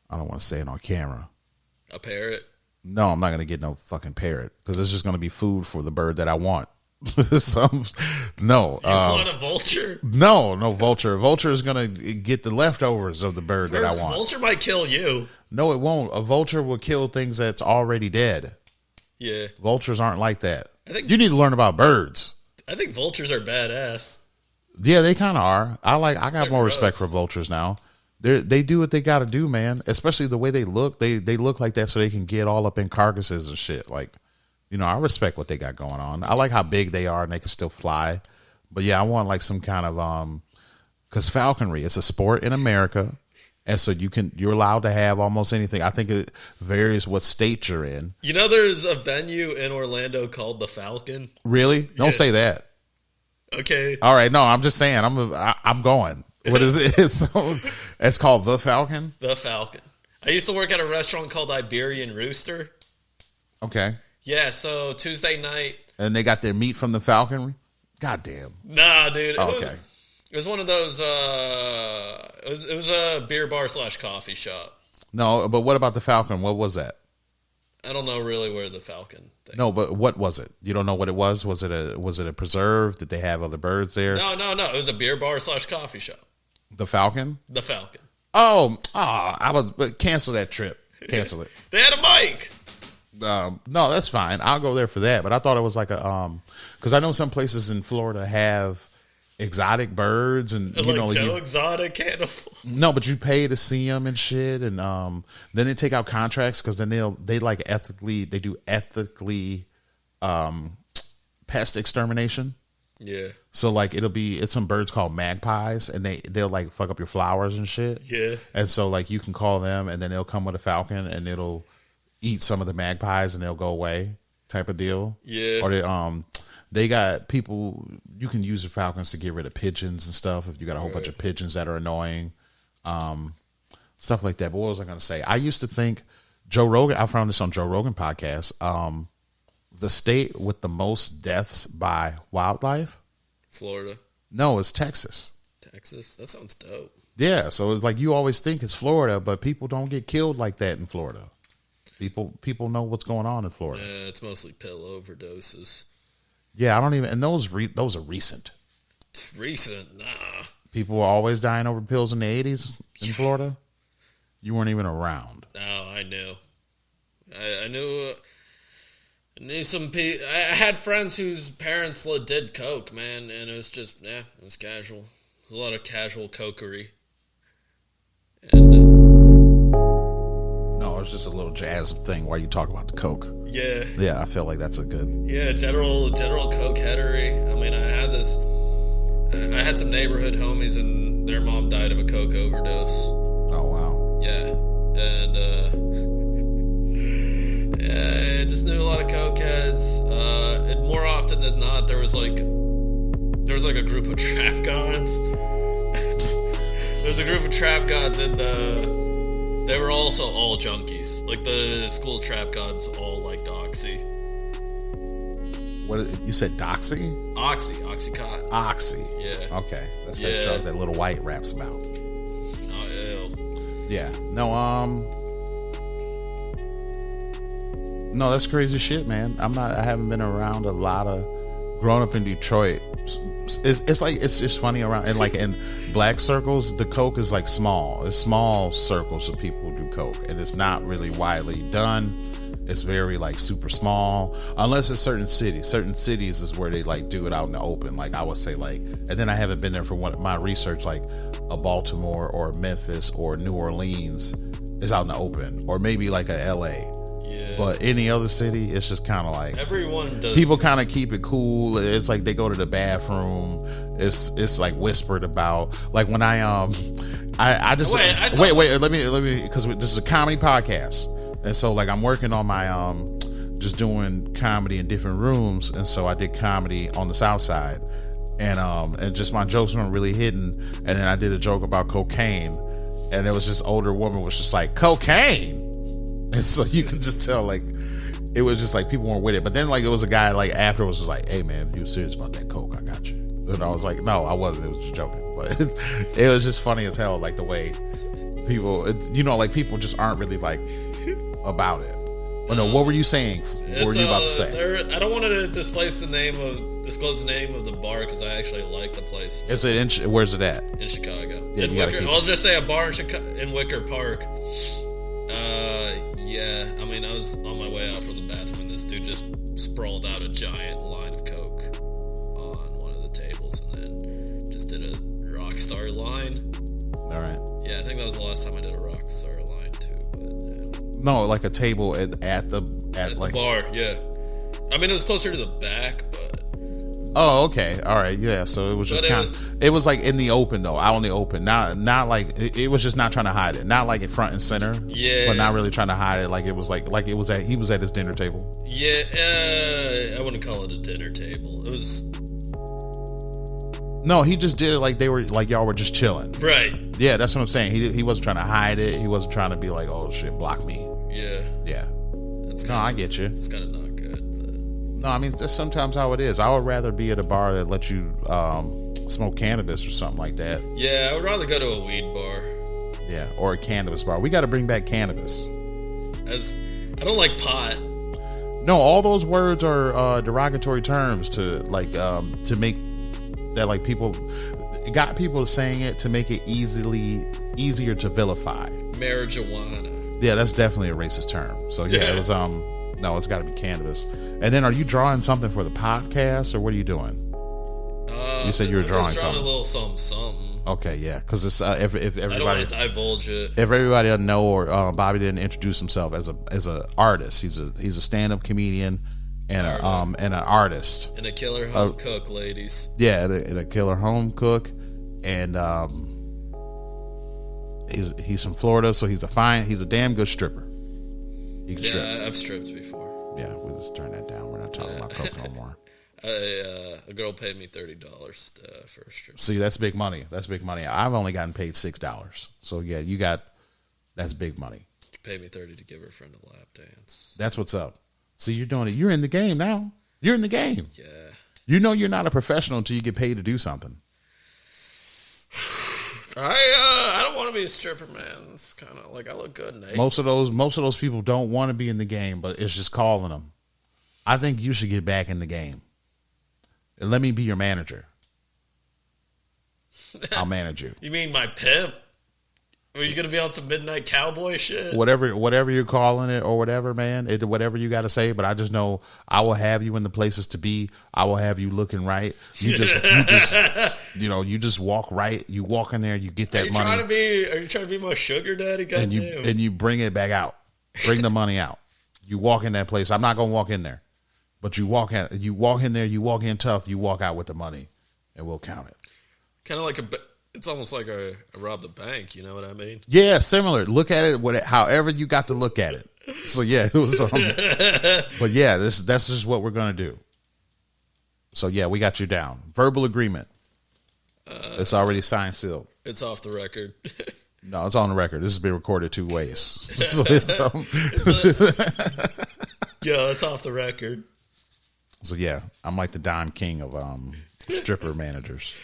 I don't want to say it on camera. A parrot? No, I'm not going to get no fucking parrot because it's just going to be food for the bird that I want. No. You want a vulture? No vulture. Vulture is going to get the leftovers of the bird that I want. Vulture might kill you. No, it won't. A vulture will kill things that's already dead. Yeah. Vultures aren't like that. You need to learn about birds. I think vultures are badass. Yeah, they kind of are. I got They're more gross. respect for vultures now. They do what they got to do, man. Especially the way they look. They look like that so they can get all up in carcasses and shit. Like, I respect what they got going on. I like how big they are and they can still fly. But yeah, I want like some kind of because falconry, it's a sport in America, and so you're allowed to have almost anything. I think it varies what state you're in. There's a venue in Orlando called the Falcon. Really? Don't say that. Okay. All right. No, I'm just saying. I'm going. What is it? It's called the Falcon. The Falcon. I used to work at a restaurant called Iberian Rooster. Okay. Yeah. So Tuesday night. And they got their meat from the falconry? Goddamn. Nah, dude. Okay. It was one of those, it was a beer bar / coffee shop. No, but what about the falcon? What was that? I don't know really where the falcon thing. No, but what was it? You don't know what it was? Was it a preserve? Did they have other birds there? No. It was a beer bar / coffee shop. The falcon? The falcon. I was cancel that trip. Cancel it. They had a mic. No, that's fine. I'll go there for that. But I thought it was like a because I know some places in Florida have exotic birds and you know exotic animals. No, but you pay to see them and shit, and then they take out contracts because then they do ethically pest extermination. Yeah. So like it's some birds called magpies, and they'll like fuck up your flowers and shit. Yeah. And so like you can call them, and then they'll come with a falcon, and it'll eat some of the magpies, and they'll go away, type of deal. Yeah. Or they got people, you can use the falcons to get rid of pigeons and stuff if you got a whole bunch of pigeons that are annoying, stuff like that. But what was I going to say? I used to think Joe Rogan, I found this on Joe Rogan podcast, the state with the most deaths by wildlife. Florida. No, it's Texas. Texas? That sounds dope. Yeah, so it's like you always think it's Florida, but people don't get killed like that in Florida. People know what's going on in Florida. Yeah, it's mostly pill overdoses. Yeah, I don't even, and those are recent. It's recent, nah. People were always dying over pills in the 80s in Florida. You weren't even around. No, I knew. I knew some people. I had friends whose parents did coke, man, and it was just, it was casual. There's a lot of casual cokery. And no, it's just a little jazz thing where you talk about the coke. Yeah. Yeah, I feel like that's a good. Yeah, general coke headery. I mean, I had some neighborhood homies, and their mom died of a coke overdose. Oh wow. Yeah, and I just knew a lot of cokeheads. And more often than not, there was like a group of trap gods. There's a group of trap gods, and they were also all junkies. Like the school trap gods all liked Oxy. What you said? Doxy? Oxycontin. Oxy. Yeah. Okay, that's that drug that Little White raps about. Oh, ew. Yeah. No, that's crazy shit, man. I haven't been around a lot of. Growing up in Detroit, it's just funny around, and like in black circles, the coke is like small. It's small circles of people who do coke, and it's not really widely done. It's very like super small, unless it's certain cities. Certain cities is where they like do it out in the open. Like I would say, like, and then I haven't been there for my research. Like a Baltimore or Memphis or New Orleans is out in the open, or maybe like a LA. But any other city, it's just kind of like everyone does. People kind of keep it cool. It's like they go to the bathroom. It's like whispered about. Like when I just wait. Let me because this is a comedy podcast, and so like I'm working on my just doing comedy in different rooms, and so I did comedy on the South Side, and just my jokes weren't really hitting, and then I did a joke about cocaine, and it was this older woman was just like cocaine. And so you could just tell, like, it was just like people weren't with it. But then, like, it was a guy, like, afterwards was like, hey, man, if you were serious about that coke, I got you. And I was like, no, I wasn't. It was just joking. But it was just funny as hell, like, the way people, like, people just aren't really, like, about it. Oh, no, what were you saying? What were you about to say? I don't want to disclose the name of the bar because I actually like the place. Is it where's it at? In Chicago. Yeah, in Wicker, I'll just say a bar in Wicker Park. Yeah, I mean, I was on my way out from the bathroom, and this dude just sprawled out a giant line of coke on one of the tables, and then just did a rock star line. All right. Yeah, I think that was the last time I did a rock star line too. But no, like a table at the bar. Yeah, I mean, it was closer to the back, but. Oh, okay, all right, yeah. So it was just it was like in the open though, out in the open, not like it was just not trying to hide it, not like in front and center, yeah, but not really trying to hide it. Like it was like it was he was at his dinner table. Yeah, I wouldn't call it a dinner table. It was. No, he just did it like they were like y'all were just chilling. Right. Yeah, that's what I'm saying. He wasn't trying to hide it. He wasn't trying to be like, oh shit, block me. Yeah. Yeah. That's I get you. It's kind of not good. But... No, I mean that's sometimes how it is. I would rather be at a bar that lets you smoke cannabis or something like that. Yeah, I would rather go to a weed bar. Yeah, or a cannabis bar. We got to bring back cannabis. As I don't like pot. No, all those words are derogatory terms to to make that like people. It got people saying it to make it easier to vilify. Marijuana. Yeah, that's definitely a racist term. So yeah, it was no, it's got to be cannabis. And then, are you drawing something for the podcast, or what are you doing? You said you were drawing something. A little something. Okay, yeah, because it's if everybody, I don't want to divulge it. If everybody doesn't know, or Bobby didn't introduce himself as a artist, he's a stand-up comedian and an artist and a killer home cook, ladies. Yeah, and a killer home cook, and he's from Florida, so he's a damn good stripper. He can strip. I've stripped before. Yeah, we'll just turn that down. We're not talking about coke no more. A girl paid me $30 for a strip. See, that's big money. That's big money. I've only gotten paid $6. So yeah, that's big money. She paid me $30 to give her friend a lap dance. That's what's up. See, you're doing it. You're in the game now. You're in the game. Yeah. You know you're not a professional until you get paid to do something. I don't want to be a stripper, man. It's kind of like I look good, Nate. Most of those people don't want to be in the game, but it's just calling them. I think you should get back in the game. And let me be your manager. I'll manage you. You mean my pimp? Are you going to be on some midnight cowboy shit? Whatever you're calling it or whatever, man. Whatever you got to say, but I just know I will have you in the places to be. I will have you looking right. You just walk right. You walk in there, you get that money. Are you trying to be my sugar daddy? And you bring it back out. Bring the money out. You walk in that place. I'm not going to walk in there. But you walk in there, you walk in tough, you walk out with the money, and we'll count it. Kind of like it's almost like I robbed a bank, you know what I mean? Yeah, similar. Look at it however you got to look at it. So yeah, it was. But yeah, that's just what we're gonna do. So yeah, we got you down. Verbal agreement. It's already signed, sealed. It's off the record. No, it's on the record. This has been recorded 2 ways. So it's off the record. So yeah, I'm like the Don King of stripper managers.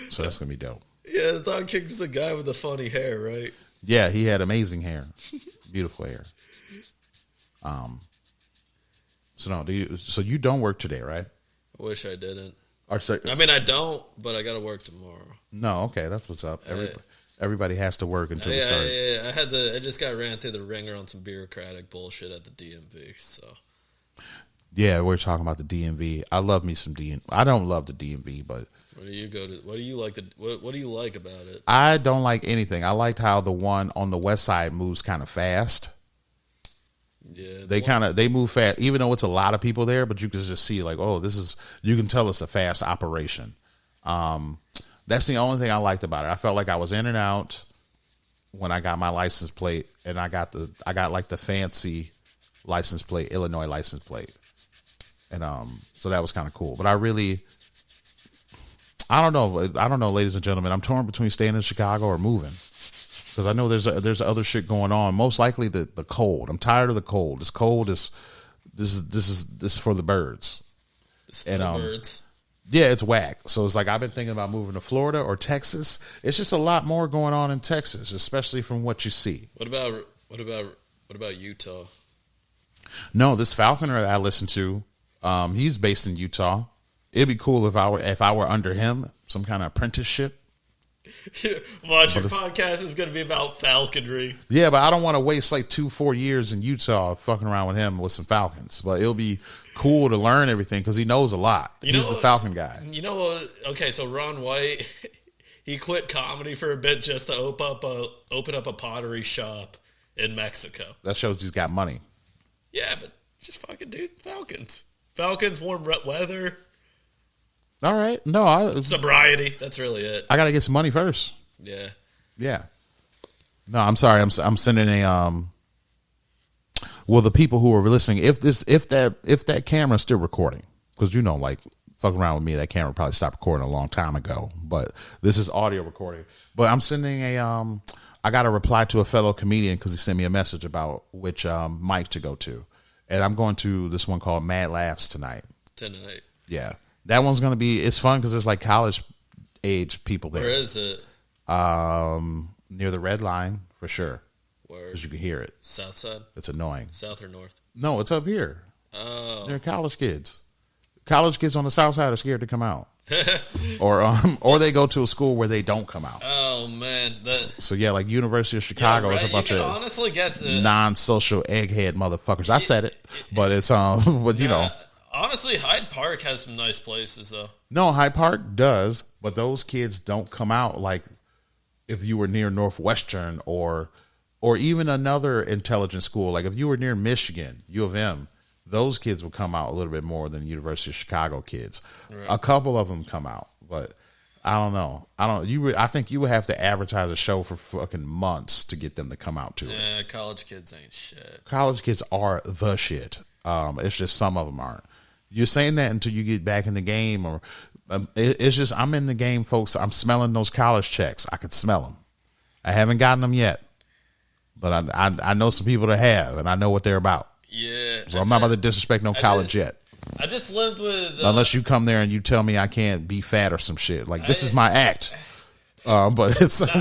So that's gonna be dope. Yeah, Don King's the guy with the funny hair, right? Yeah, he had amazing hair, beautiful hair. So you don't work today, right? I wish I didn't. I mean, I don't, but I got to work tomorrow. No, okay, that's what's up. Everybody has to work until we start. Yeah. I just got ran through the ringer on some bureaucratic bullshit at the DMV. So. Yeah, we're talking about the DMV. I love me some DMV. I don't love the DMV, but where do you go to? What do you like? What do you like about it? I don't like anything. I liked how the one on the west side moves kind of fast. Yeah, they move fast, even though it's a lot of people there. But you can just see like, oh, you can tell it's a fast operation. That's the only thing I liked about it. I felt like I was in and out when I got my license plate, and I got like the fancy license plate, Illinois license plate. And so that was kind of cool. But I don't know, ladies and gentlemen. I'm torn between staying in Chicago or moving, because I know there's other shit going on. Most likely the cold. I'm tired of the cold. This cold is for the birds. Birds. Yeah, it's whack. So it's like I've been thinking about moving to Florida or Texas. It's just a lot more going on in Texas, especially from what you see. What about Utah? No, this falconer that I listen to, he's based in Utah. It'd be cool if I were under him, some kind of apprenticeship. Your podcast is going to be about falconry. Yeah, but I don't want to waste like 2-4 years in Utah fucking around with him with some falcons. But it'll be cool to learn everything because he knows a lot. He's a falcon guy. You know, okay, so Ron White, he quit comedy for a bit just to open up a pottery shop in Mexico. That shows he's got money. Yeah, but just fucking dude, falcons. Falcons, warm weather. All right. No, sobriety. That's really it. I got to get some money first. Yeah. Yeah. No, I'm sorry. I'm sending a well, the people who are listening, if that camera's still recording, because like fucking around with me, that camera probably stopped recording a long time ago. But this is audio recording. But I'm sending I got to reply to a fellow comedian because he sent me a message about which mic to go to. And I'm going to this one called Mad Laughs tonight. Yeah. That one's going to be, it's fun because it's like college age people there. Where is it? Near the Red Line, for sure. Where? Because you can hear it. South side? It's annoying. South or north? No, it's up here. Oh. They're college kids. College kids on the south side are scared to come out. or they go to a school where they don't come out. Oh, man. So, yeah, like University of Chicago is a bunch of honestly get non-social egghead motherfuckers. I said it, but it's, but you know. Honestly, Hyde Park has some nice places, though. No, Hyde Park does, but those kids don't come out like if you were near Northwestern or even another intelligent school. Like if you were near Michigan, U of M, those kids would come out a little bit more than University of Chicago kids. Right. A couple of them come out, but I don't know. I think you would have to advertise a show for fucking months to get them to come out to it. Yeah, college kids ain't shit. College kids are the shit. It's just some of them aren't. You're saying that until you get back in the game, or it's just I'm in the game, folks. I'm smelling those college checks. I could smell them. I haven't gotten them yet, but I know some people that have, and I know what they're about. Yeah. So I'm not about to disrespect no college yet. I just lived with unless you come there and you tell me I can't be fat or some shit. Like this is my act. But it's I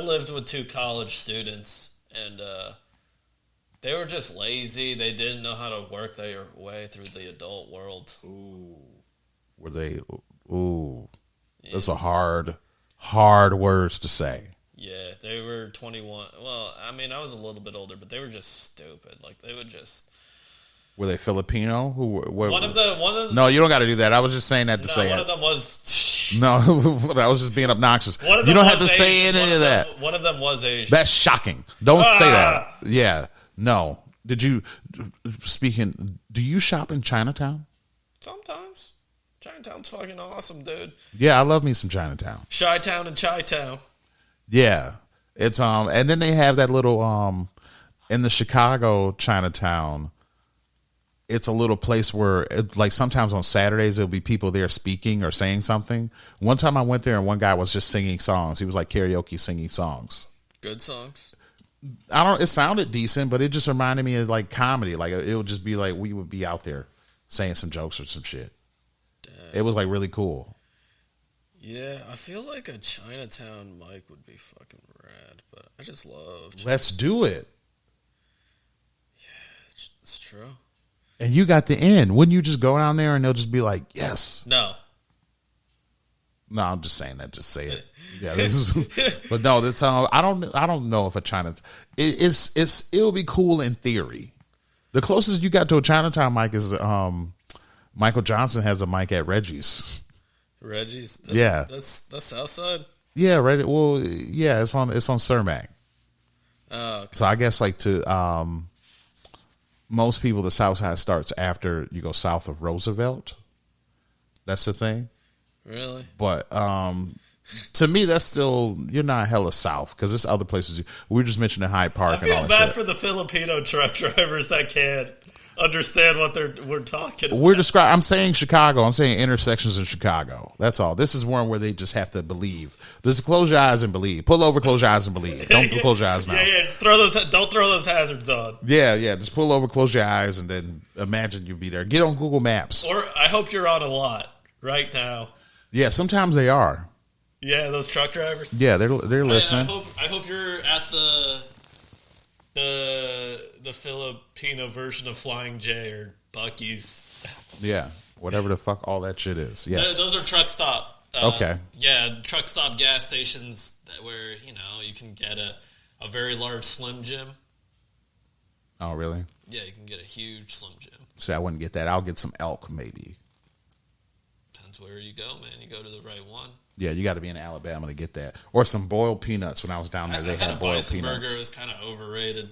lived with two college students, and they were just lazy. They didn't know how to work their way through the adult world. Ooh. Were they? Ooh. Yeah. That's a hard words to say. Yeah, they were 21. Well, I mean, I was a little bit older, but they were just stupid. Like, they would just... Were they Filipino? One of the... No, you don't got to do that. I was just saying that to say one of them was... No, I was just being obnoxious. You don't have to say any of that. One of them was Asian. That's shocking. Don't say that. Yeah. No. Do you shop in Chinatown? Sometimes. Chinatown's fucking awesome, dude. Yeah, I love me some Chinatown. Chi-Town and Chi-Town. Yeah. It's and then they have that little in the Chicago Chinatown, it's a little place where like sometimes on Saturdays there'll be people there speaking or saying something. One time I went there and one guy was just singing songs. He was like karaoke singing songs. Good songs. It sounded decent, but it just reminded me of like comedy. Like it would just be like we would be out there saying some jokes or some shit. Damn. It was like really cool. Yeah, I feel like a Chinatown mic would be fucking rad, but I just love Chinatown. Let's do it. Yeah, it's true. And you got the end. Wouldn't you just go down there and they'll just be like, yes? No, I'm just saying that. Just say it. Yeah, but no, that's I don't know if a Chinatown. It'll be cool in theory. The closest you got to a Chinatown mic is Michael Johnson has a mic at Reggie's. Reggie's? That's Southside? Yeah, right. Well, yeah, it's on Cermak. Oh, okay. So I guess like to most people, the Southside starts after you go south of Roosevelt. That's the thing. Really? But to me, that's still, you're not hella south because there's other places. We were just mentioning Hyde Park. I feel bad for the Filipino truck drivers that can't understand what we're talking about. I'm saying Chicago. I'm saying intersections in Chicago. That's all. This is one where they just have to believe. Just close your eyes and believe. Pull over, close your eyes and believe. Don't close your eyes now. Yeah. Don't throw those hazards on. Yeah. Just pull over, close your eyes, and then imagine you'll be there. Get on Google Maps. Or I hope you're on a lot right now. Yeah, sometimes they are. Yeah, those truck drivers. Yeah, they're listening. I hope you're at the Filipino version of Flying J or Buc-ee's. Yeah, whatever the fuck all that shit is. Yes, those are truck stop. Okay. Yeah, truck stop gas stations where you can get a very large Slim Jim. Oh, really? Yeah, you can get a huge Slim Jim. See, I wouldn't get that. I'll get some elk maybe. Depends where you go, man. You go to the right one. Yeah, you got to be in Alabama to get that. Or some boiled peanuts. When I was down there, they had boiled peanuts. Burger is kind of overrated.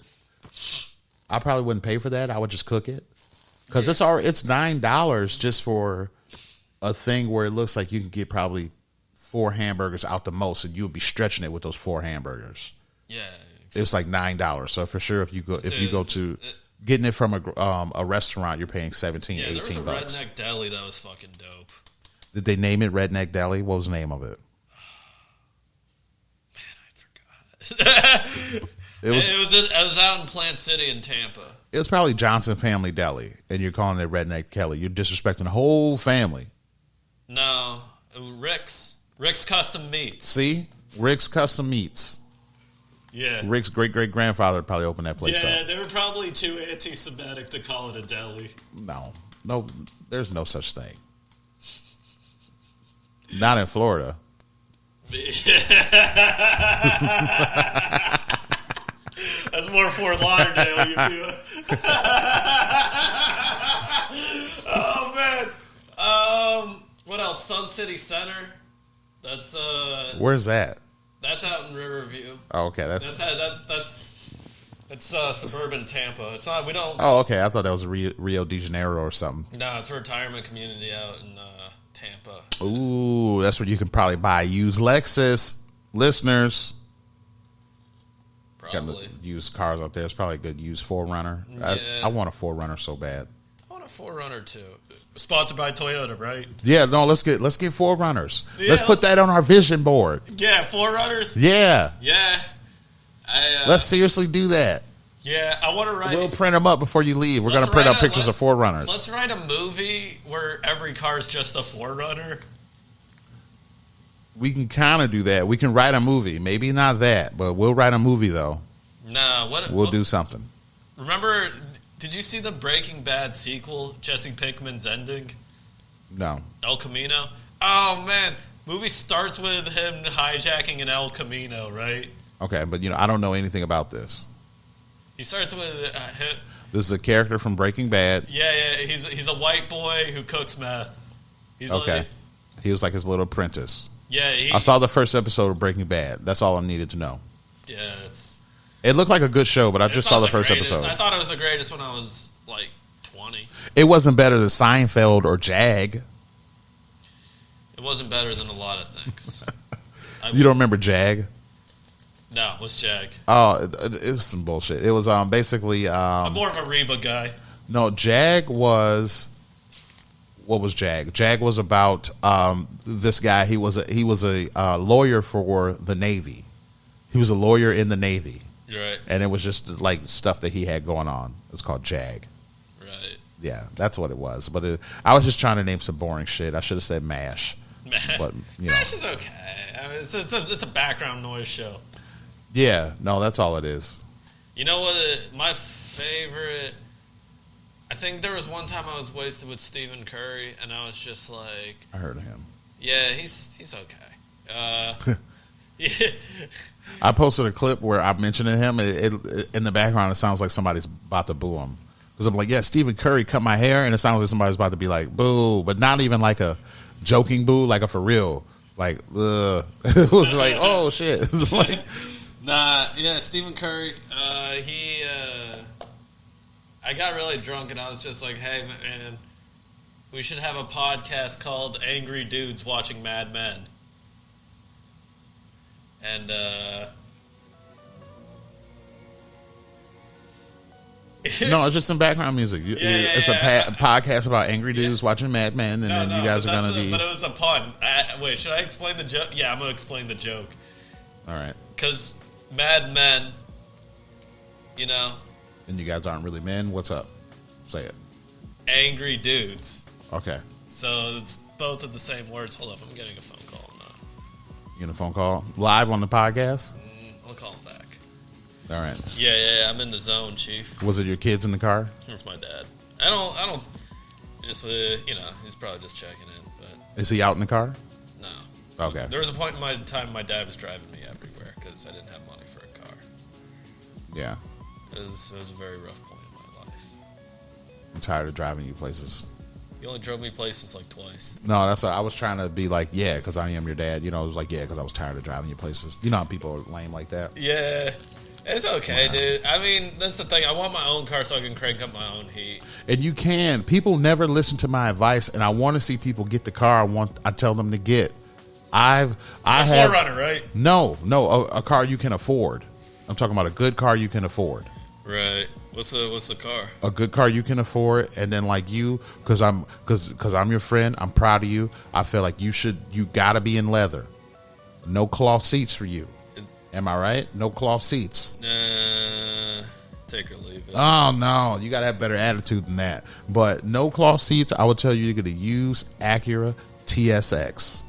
I probably wouldn't pay for that. I would just cook it. Because it's $9 just for a thing where it looks like you can get probably 4 hamburgers out the most, and you would be stretching it with those 4 hamburgers. Yeah. Exactly. It's like $9. So for sure, if you go to getting it from a restaurant, you're paying $17, $18. There was a Redneck Deli that was fucking dope. Did they name it Redneck Deli? What was the name of it? Man, I forgot. It was out in Plant City in Tampa. It was probably Johnson Family Deli, and you're calling it Redneck Kelly. You're disrespecting the whole family. No, Rick's Custom Meats. See? Rick's Custom Meats. Yeah. Rick's great-great-grandfather probably opened that place up. Yeah, they were probably too anti-Semitic to call it a deli. No, there's no such thing. Not in Florida. That's more Fort Lauderdale, you feel? Oh, man. What else? Sun City Center. That's Where's that? That's out in Riverview. Oh, okay. That's suburban Tampa. It's not. We don't. Oh, okay. I thought that was Rio de Janeiro or something. No, it's a retirement community out in Tampa. Ooh, that's where you can probably buy a used Lexus. Listeners. Probably. Got used cars out there. It's probably a good used 4Runner. Yeah. I want a 4Runner so bad. I want a 4Runner too. Sponsored by Toyota, right? Yeah, no, let's get 4Runners. Yeah. Let's put that on our vision board. Yeah, 4Runners. Yeah. Yeah. Let's seriously do that. Yeah, I want to write. We'll print them up before you leave. We're going to print out pictures of 4Runners. Let's write a movie where every car is just a 4Runner. We can kind of do that. We can write a movie. Maybe not that, but we'll write a movie, though. Nah, We'll do something. Remember, did you see the Breaking Bad sequel, Jesse Pinkman's ending? No. El Camino? Oh, man. Movie starts with him hijacking an El Camino, right? Okay, but, I don't know anything about this. He starts with... This is a character from Breaking Bad. Yeah. He's a white boy who cooks meth. Okay. He was like his little apprentice. Yeah. I saw the first episode of Breaking Bad. That's all I needed to know. Yeah, It looked like a good show, but I just saw the first greatest. episode. I thought it was the greatest when I was, 20. It wasn't better than Seinfeld or Jag. It wasn't better than a lot of things. You don't remember Jag? No, what's Jag? Oh, it was some bullshit. It was basically... I'm more of a Reba guy. No, Jag was... What was Jag? Jag was about this guy. He was a lawyer for the Navy. He was a lawyer in the Navy. Right. And it was just like stuff that he had going on. It's called Jag. Right. Yeah, that's what it was. But I was just trying to name some boring shit. I should have said MASH. But MASH is okay. I mean, it's a background noise show. Yeah, no, that's all it is. You know what? My favorite... I think there was one time I was wasted with Stephen Curry, and I was just like... I heard of him. Yeah, he's okay. Yeah. I posted a clip where I'm mentioning him. It in the background, it sounds like somebody's about to boo him. Because I'm like, yeah, Stephen Curry cut my hair, and it sounds like somebody's about to be like, boo. But not even like a joking boo, like a for real. Like, it was like, oh, shit. Like... Nah, yeah, Stephen Curry, I got really drunk and I was just like, hey, man, we should have a podcast called Angry Dudes Watching Mad Men. And, No, it's just some background music. It's a podcast about angry dudes watching Mad Men, and then you guys are going to be... But it was a pun. Wait, should I explain the joke? Yeah, I'm going to explain the joke. All right. Because Mad Men, And you guys aren't really men? What's up? Say it. Angry dudes. Okay. So it's both of the same words. Hold up, I'm getting a phone call now. You getting a phone call? Live on the podcast? I'll call him back. All right. Yeah, I'm in the zone, Chief. Was it your kids in the car? It's my dad. I don't. Just he's probably just checking in. But Is he out in the car? no. Okay. There was a point in my time my dad was driving me everywhere because I didn't have money for a car. Yeah. It was a very rough point in my life. I'm tired of driving you places. You only drove me places like twice. No, that's what I was trying to be like, yeah, because I am your dad. It was like, yeah, because I was tired of driving you places. You know how people are lame like that? Yeah. It's okay, dude. I mean, that's the thing. I want my own car so I can crank up my own heat. And you can. People never listen to my advice, and I want to see people get the car I tell them to get. I have 4Runner, right? No, a car you can afford. I'm talking about a good car you can afford. Right. What's the car? A good car you can afford, and then like you, because I'm your friend. I'm proud of you. I feel like you gotta be in leather. No cloth seats for you. Am I right? No cloth seats. take or leave it. Oh, no. You got to have better attitude than that. But no cloth seats, I would tell you you're going to use Acura TSX.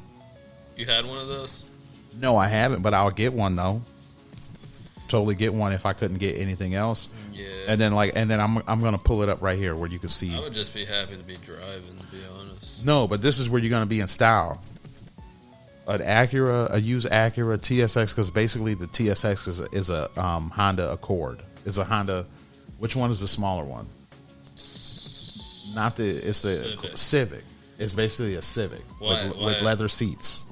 You had one of those? No, I haven't, but I'll get one, though. Totally get one if I couldn't get anything else. Yeah. And then I'm going to pull it up right here where you can see. I would just be happy to be driving, to be honest. No, but this is where you're going to be in style. A used Acura TSX, because basically the TSX is a Honda Accord. It's a Honda. Which one is the smaller one? It's the Civic. It's basically a Civic with leather seats.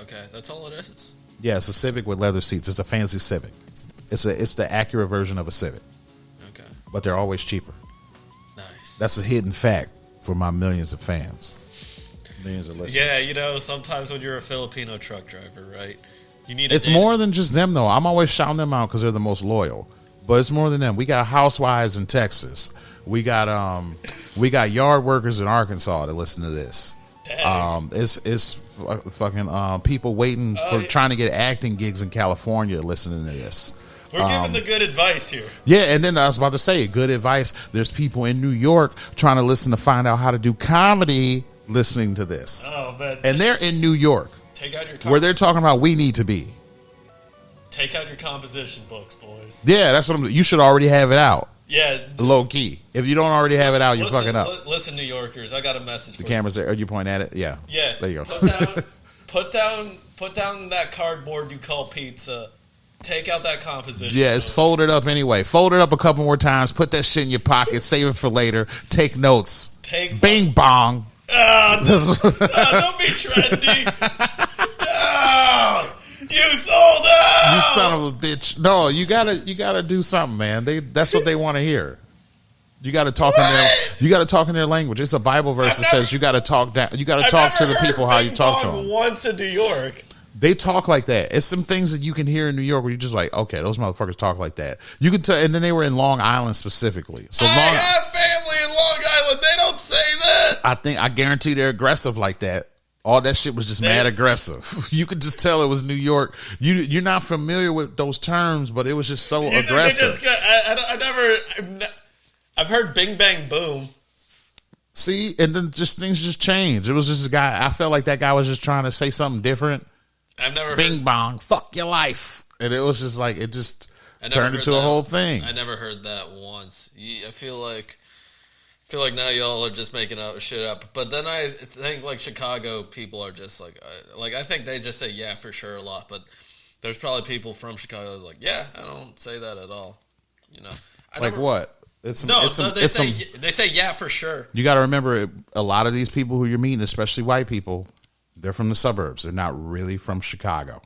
Okay, that's all it is. Yeah, it's a Civic with leather seats. It's a fancy Civic. It's the Acura version of a Civic. Okay. But they're always cheaper. Nice. That's a hidden fact for my millions of fans. Millions of listeners. Yeah, sometimes when you're a Filipino truck driver, right? It's more than just them, though. I'm always shouting them out because they're the most loyal. But it's more than them. We got housewives in Texas. We got yard workers in Arkansas that listen to this. It's fucking people waiting for trying to get acting gigs in California listening to this. We're giving the good advice here. Yeah, and then I was about to say, good advice. There's people in New York trying to listen to find out how to do comedy listening to this. Oh, man. And they're in New York. Take out your where they're talking about we need to be. Take out your composition books, boys. Yeah, that's what you should already have it out. Yeah. Low key. If you don't already have it out, you're fucking up. Listen, New Yorkers, I got a message for you. The camera's there. Are you pointing at it? Yeah. Yeah. There you go. Put down that cardboard you call pizza. Take out that composition. Yeah, it's folded up anyway. Fold it up a couple more times. Put that shit in your pocket. Save it for later. Take notes. Bing bong. Don't be trendy. You sold out. You son of a bitch. No, you gotta do something, man. That's what they want to hear. You got to talk in their language. It's a Bible verse that says you got to talk down. You got to talk to the people how you talk to them. Once in New York, they talk like that. It's some things that you can hear in New York where you're just like, okay, those motherfuckers talk like that. You can tell, and then they were in Long Island specifically. So I have family in Long Island. They don't say that. I guarantee they're aggressive like that. All that shit was just mad aggressive. You could just tell it was New York. You're not familiar with those terms, but it was just so aggressive. I've heard bing, bang, boom. See, and then things just changed. It was just a guy. I felt like that guy was just trying to say something different. I've never bing bong, fuck your life, and it was just like it just turned into a whole thing. I never heard that once. I feel like now y'all are just making shit up. But then I think like Chicago people are just like I think they just say yeah for sure a lot. But there's probably people from Chicago that's like yeah, I don't say that at all. What? They say yeah for sure. You got to remember, a lot of these people who you're meeting, especially white people, they're from the suburbs. They're not really from Chicago.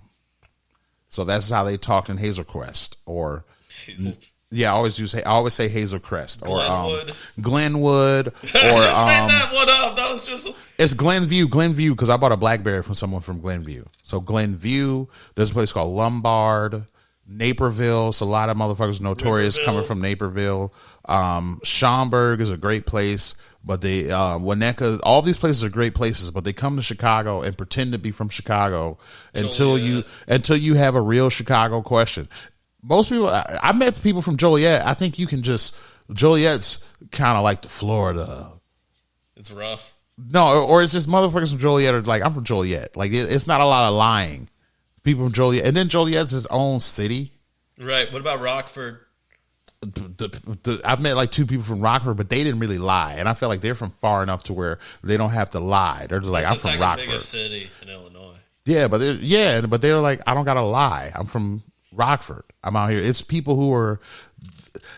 So that's how they talk in Hazel Crest or yeah. I always say Hazel Crest or Glenwood or just made that one up. That was just it's Glenview because I bought a BlackBerry from someone from Glenview. So Glenview, there's a place called Lombard. Naperville, so a lot of motherfuckers notorious coming from Naperville. Schaumburg is a great place, but they Winnetka, all these places are great places, but they come to Chicago and pretend to be from Chicago until you have a real Chicago question. Most people, I met people from Joliet. I think you can Joliet's kind of like the Florida. It's rough. No, or it's just motherfuckers from Joliet are like, I'm from Joliet. Like it's not a lot of lying. People from Joliet, and then Joliet's its own city. Right. What about Rockford? I've met like two people from Rockford, but they didn't really lie, and I feel like they're from far enough to where they don't have to lie. They're just like, I'm from Rockford. Biggest city in Illinois. Yeah, but they're like, I don't gotta lie. I'm from Rockford. I'm out here. It's people who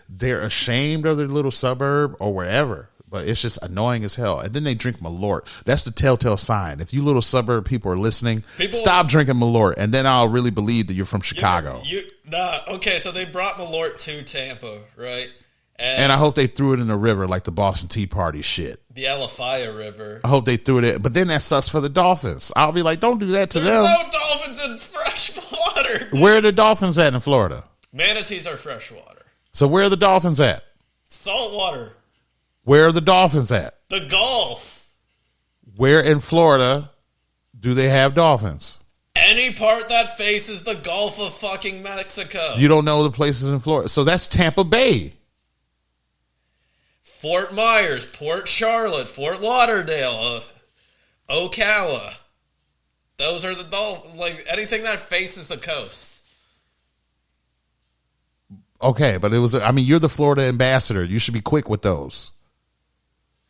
they're ashamed of their little suburb or wherever. But it's just annoying as hell. And then they drink Malort. That's the telltale sign. If you little suburb people are listening, stop drinking Malort. And then I'll really believe that you're from Chicago. Okay, so they brought Malort to Tampa, right? And I hope they threw it in the river like the Boston Tea Party shit. The Alafaya River. I hope they threw it in. But then that sucks for the dolphins. I'll be like, don't do that to them. There's no dolphins in fresh water. Where are the dolphins at in Florida? Manatees are freshwater. So where are the dolphins at? Salt water. Where are the dolphins at? The Gulf. Where in Florida do they have dolphins? Any part that faces the Gulf of fucking Mexico. You don't know the places in Florida. So that's Tampa Bay. Fort Myers, Port Charlotte, Fort Lauderdale, Ocala. Those are like anything that faces the coast. Okay, but you're the Florida ambassador. You should be quick with those.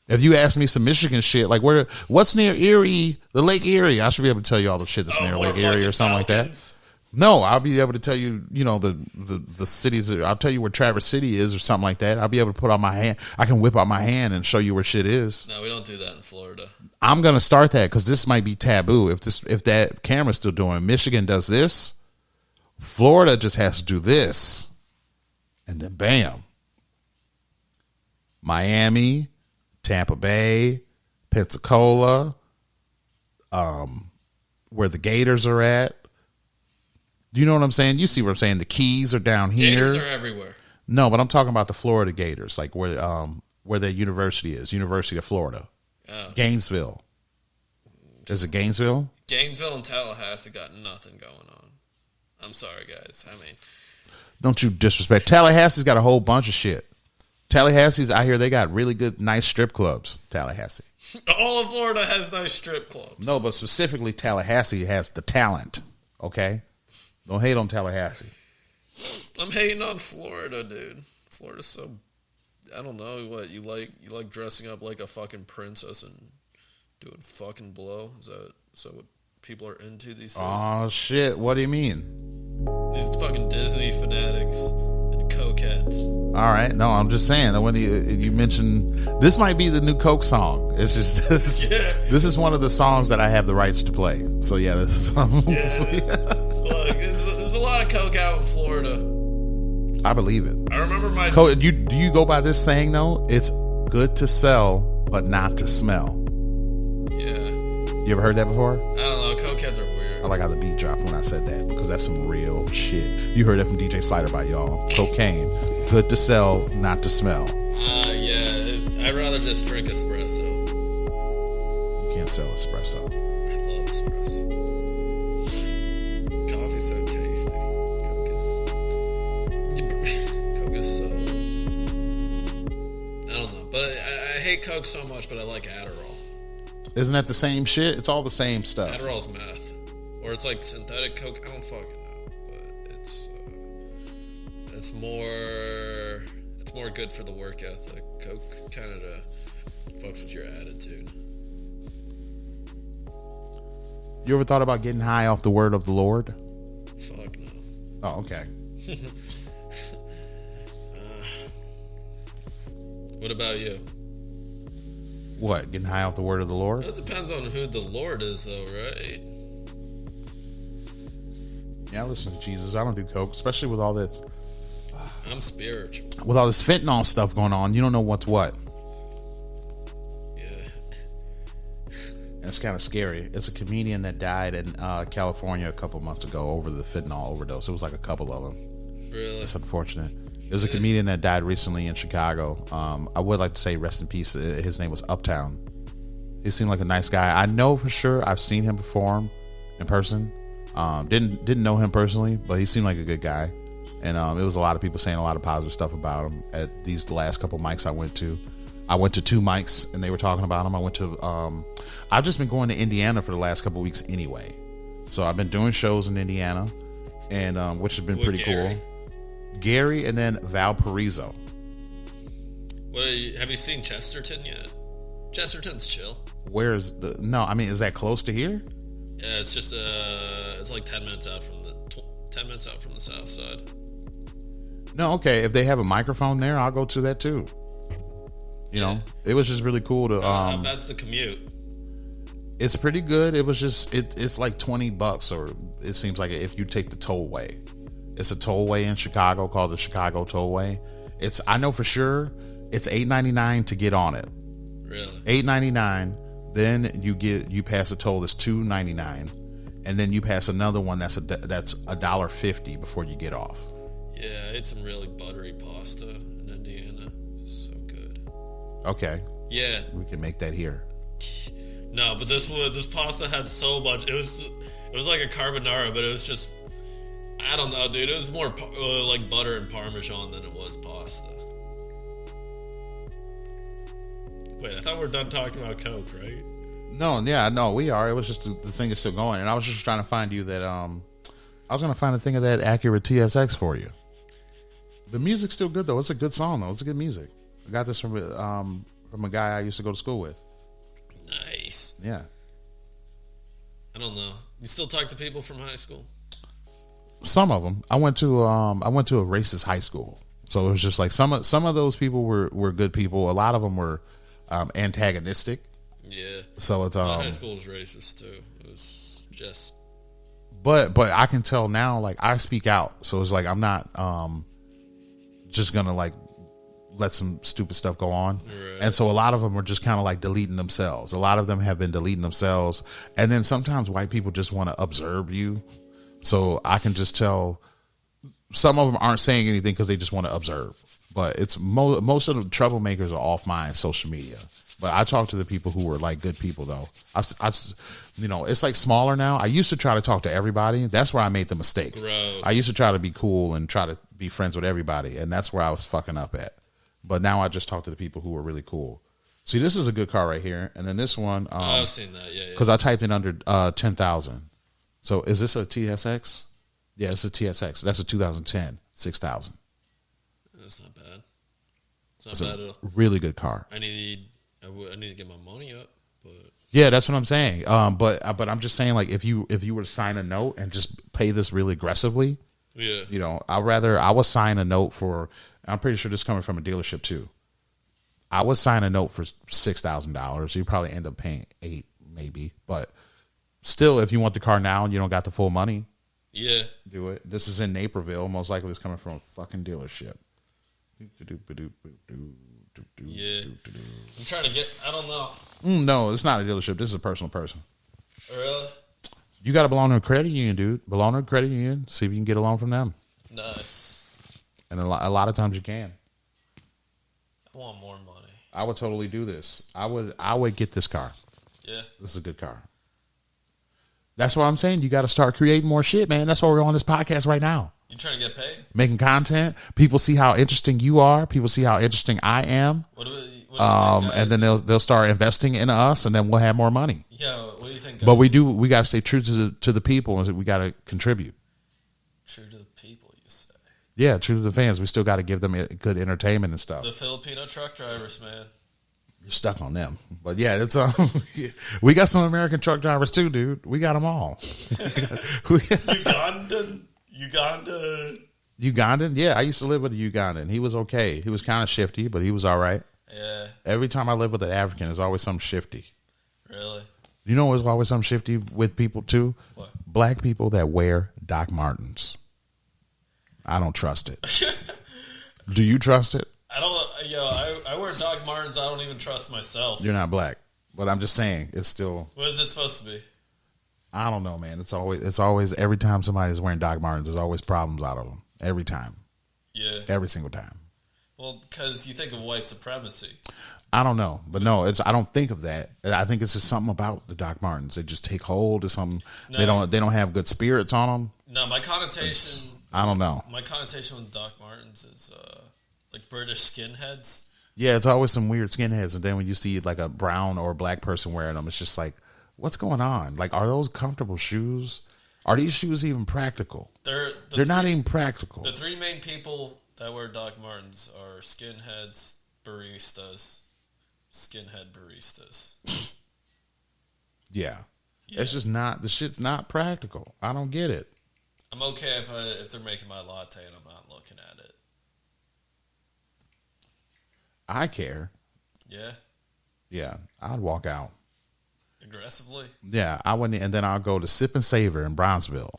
If you ask me some Michigan shit, like what's near Erie, the Lake Erie, I should be able to tell you all the shit that's near Lake Erie or something like that. No, I'll be able to tell you, the cities. I'll tell you where Traverse City is or something like that. I'll be able to put out my hand. I can whip out my hand and show you where shit is. No, we don't do that in Florida. I'm gonna start that because this might be taboo. If that camera's still doing, Michigan does this, Florida just has to do this, and then bam, Miami, Tampa Bay, Pensacola, where the Gators are at. You know what I'm saying? You see what I'm saying? The Keys are down here. Gators are everywhere. No, but I'm talking about the Florida Gators, like where their university is, University of Florida. Oh. Gainesville. Is it Gainesville? Gainesville and Tallahassee got nothing going on. I'm sorry, guys. I mean, don't you disrespect. Tallahassee's got a whole bunch of shit. Tallahassee's, I hear they got really good, nice strip clubs. Tallahassee. All of Florida has nice strip clubs. No, but specifically Tallahassee has the talent. Okay? Don't hate on Tallahassee. I'm hating on Florida, dude. Florida's so, I don't know what you like dressing up like a fucking princess and doing fucking blow. Is that what people are into these days? Oh shit, what do you mean? These fucking Disney fanatics and cokeheads. All right, no, I'm just saying, when you mentioned, this might be the new Coke song. It's just this is one of the songs that I have the rights to play. So yeah, this is Look, there's a lot of coke out in Florida. I believe it. I remember my Coke. Do you go by this saying though? It's good to sell, but not to smell. Yeah. You ever heard that before? I don't know. Cokeheads are weird. I like how the beat dropped when I said that because that's some real shit. You heard that from DJ Slider by y'all. Cocaine. Good to sell, not to smell. Yeah. I'd rather just drink espresso. You can't sell espresso. I love espresso. Coffee's so tasty. Coke is so... I don't know. But I hate Coke so much, but I like Adderall. Isn't that the same shit? It's all the same stuff. Adderall's meth. Or it's like synthetic Coke. I don't fucking know. But it's more good for the work ethic. Coke kind of fucks with your attitude. You ever thought about getting high off the word of the Lord? Fuck no. Oh, okay. What about you? What? Getting high off the word of the Lord? It depends on who the Lord is, though, right? Yeah, I listen to Jesus. I don't do coke, especially with all this. I'm spiritual. With all this fentanyl stuff going on, you don't know what's what. Yeah. And it's kind of scary. It's a comedian that died in California a couple months ago over the fentanyl overdose. It was like a couple of them. Really? It's unfortunate. There was a comedian that died recently in Chicago. I would like to say rest in peace. His name was Uptown. He seemed like a nice guy. I know for sure I've seen him perform in person. Didn't know him personally, but he seemed like a good guy. And it was a lot of people saying a lot of positive stuff about him at these last couple mics I went to. I went to 2 mics and they were talking about him. I went to I've just been going to Indiana for the last couple weeks anyway. So I've been doing shows in Indiana, and which has been pretty cool. Gary and then Valparaiso. Have you seen Chesterton yet? Chesterton's chill. Where's the? No, I mean, is that close to here? Yeah, it's just it's like 10 minutes out from the south side. No, okay. If they have a microphone there, I'll go to that too. You know, it was just really cool to. That's the commute. It's pretty good. It was just it's like $20, or it seems like if you take the tollway. It's a tollway in Chicago called the Chicago Tollway. I know for sure it's $8.99 to get on it. Really? $8.99. Then you pass a toll that's $2.99, and then you pass another one that's $1.50 before you get off. Yeah, I ate some really buttery pasta in Indiana. It's so good. Okay. Yeah. We can make that here. No, but this pasta had so much. It was like a carbonara, but it was just, I don't know, dude. It was more like butter and Parmesan than it was pasta. Wait, I thought we were done talking about Coke, right? No, we are. It was just the thing is still going, and I was just trying to find you that I was gonna find a thing of that Acura TSX for you. The music's still good though. It's a good song though. It's good music. I got this from a guy I used to go to school with. Nice. Yeah. I don't know. You still talk to people from high school? Some of them. I went to a racist high school, so it was just like some of those people were good people. A lot of them were antagonistic. Yeah. So it's high school was racist too. It was just. But I can tell now, like I speak out, so it's like I'm not just gonna like let some stupid stuff go on. Right. And so a lot of them are just kind of like deleting themselves. A lot of them have been deleting themselves, and then sometimes white people just want to observe you. So I can just tell some of them aren't saying anything because they just want to observe. But it's most of the troublemakers are off my social media. But I talk to the people who were like good people though. I it's like smaller now. I used to try to talk to everybody. That's where I made the mistake. Gross. I used to try to be cool and try to be friends with everybody, and that's where I was fucking up at. But now I just talk to the people who were really cool. See, this is a good car right here, and then this one. I've seen that. Yeah. Because I typed in under 10,000. So is this a TSX? Yeah, it's a TSX. That's a 2010 6,000. That's not bad. It's not bad at all. Really good car. I need to get my money up, but yeah, that's what I'm saying. But I'm just saying, like, if you were to sign a note and just pay this really aggressively, yeah, I would sign a note for. I'm pretty sure this is coming from a dealership too. I would sign a note for $6,000. You probably end up paying $8,000 maybe, but still, if you want the car now and you don't got the full money, yeah, do it. This is in Naperville. Most likely, it's coming from a fucking dealership. Yeah, I'm trying to get. I don't know. No, it's not a dealership. This is a personal person. Really? You got to belong to a credit union, dude. Belong to a credit union. See if you can get a loan from them. Nice. And a lot of times you can. I want more money. I would totally do this. I would get this car. Yeah. This is a good car. That's what I'm saying. You got to start creating more shit, man. That's why we're on this podcast right now. You trying to get paid? Making content. People see how interesting you are. People see how interesting I am. What do you think, guys? And then they'll start investing in us, and then we'll have more money. Yeah. What do you think, guys? But we got to stay true to the people, and we got to contribute. True to the people, you say? Yeah, true to the fans. We still got to give them good entertainment and stuff. The Filipino truck drivers, man. You're stuck on them. But yeah, it's we got some American truck drivers too, dude. We got them all. Ugandan? Yeah, I used to live with a Ugandan. He was okay. He was kind of shifty, but he was all right. Yeah. Every time I live with an African, there's always some shifty. Really? You know there's always some shifty with people too? What? Black people that wear Doc Martens. I don't trust it. Do you trust it? I don't. I wear Doc Martens. I don't even trust myself. You're not black, but I'm just saying it's still. What is it supposed to be? I don't know, man. It's always every time somebody's wearing Doc Martens, there's always problems out of them. Every time. Yeah. Every single time. Well, because you think of white supremacy. I don't know, but no, I don't think of that. I think it's just something about the Doc Martens. They just take hold of something. No. They don't have good spirits on them. No, my connotation. I don't know. My connotation with Doc Martens is like British skinheads. Yeah, it's always some weird skinheads, and then when you see like a brown or a black person wearing them, it's just like, what's going on? Like, are those comfortable shoes? Are these shoes even practical? They're not even practical. The three main people that wear Doc Martens are skinheads, baristas, skinhead baristas. Yeah. It's just not, the shit's not practical. I don't get it. I'm okay if they're making my latte and I'm not looking at it. I care. Yeah? Yeah, I'd walk out. Aggressively? Yeah, I wouldn't, and then I'll go to Sip and Savor in Brownsville.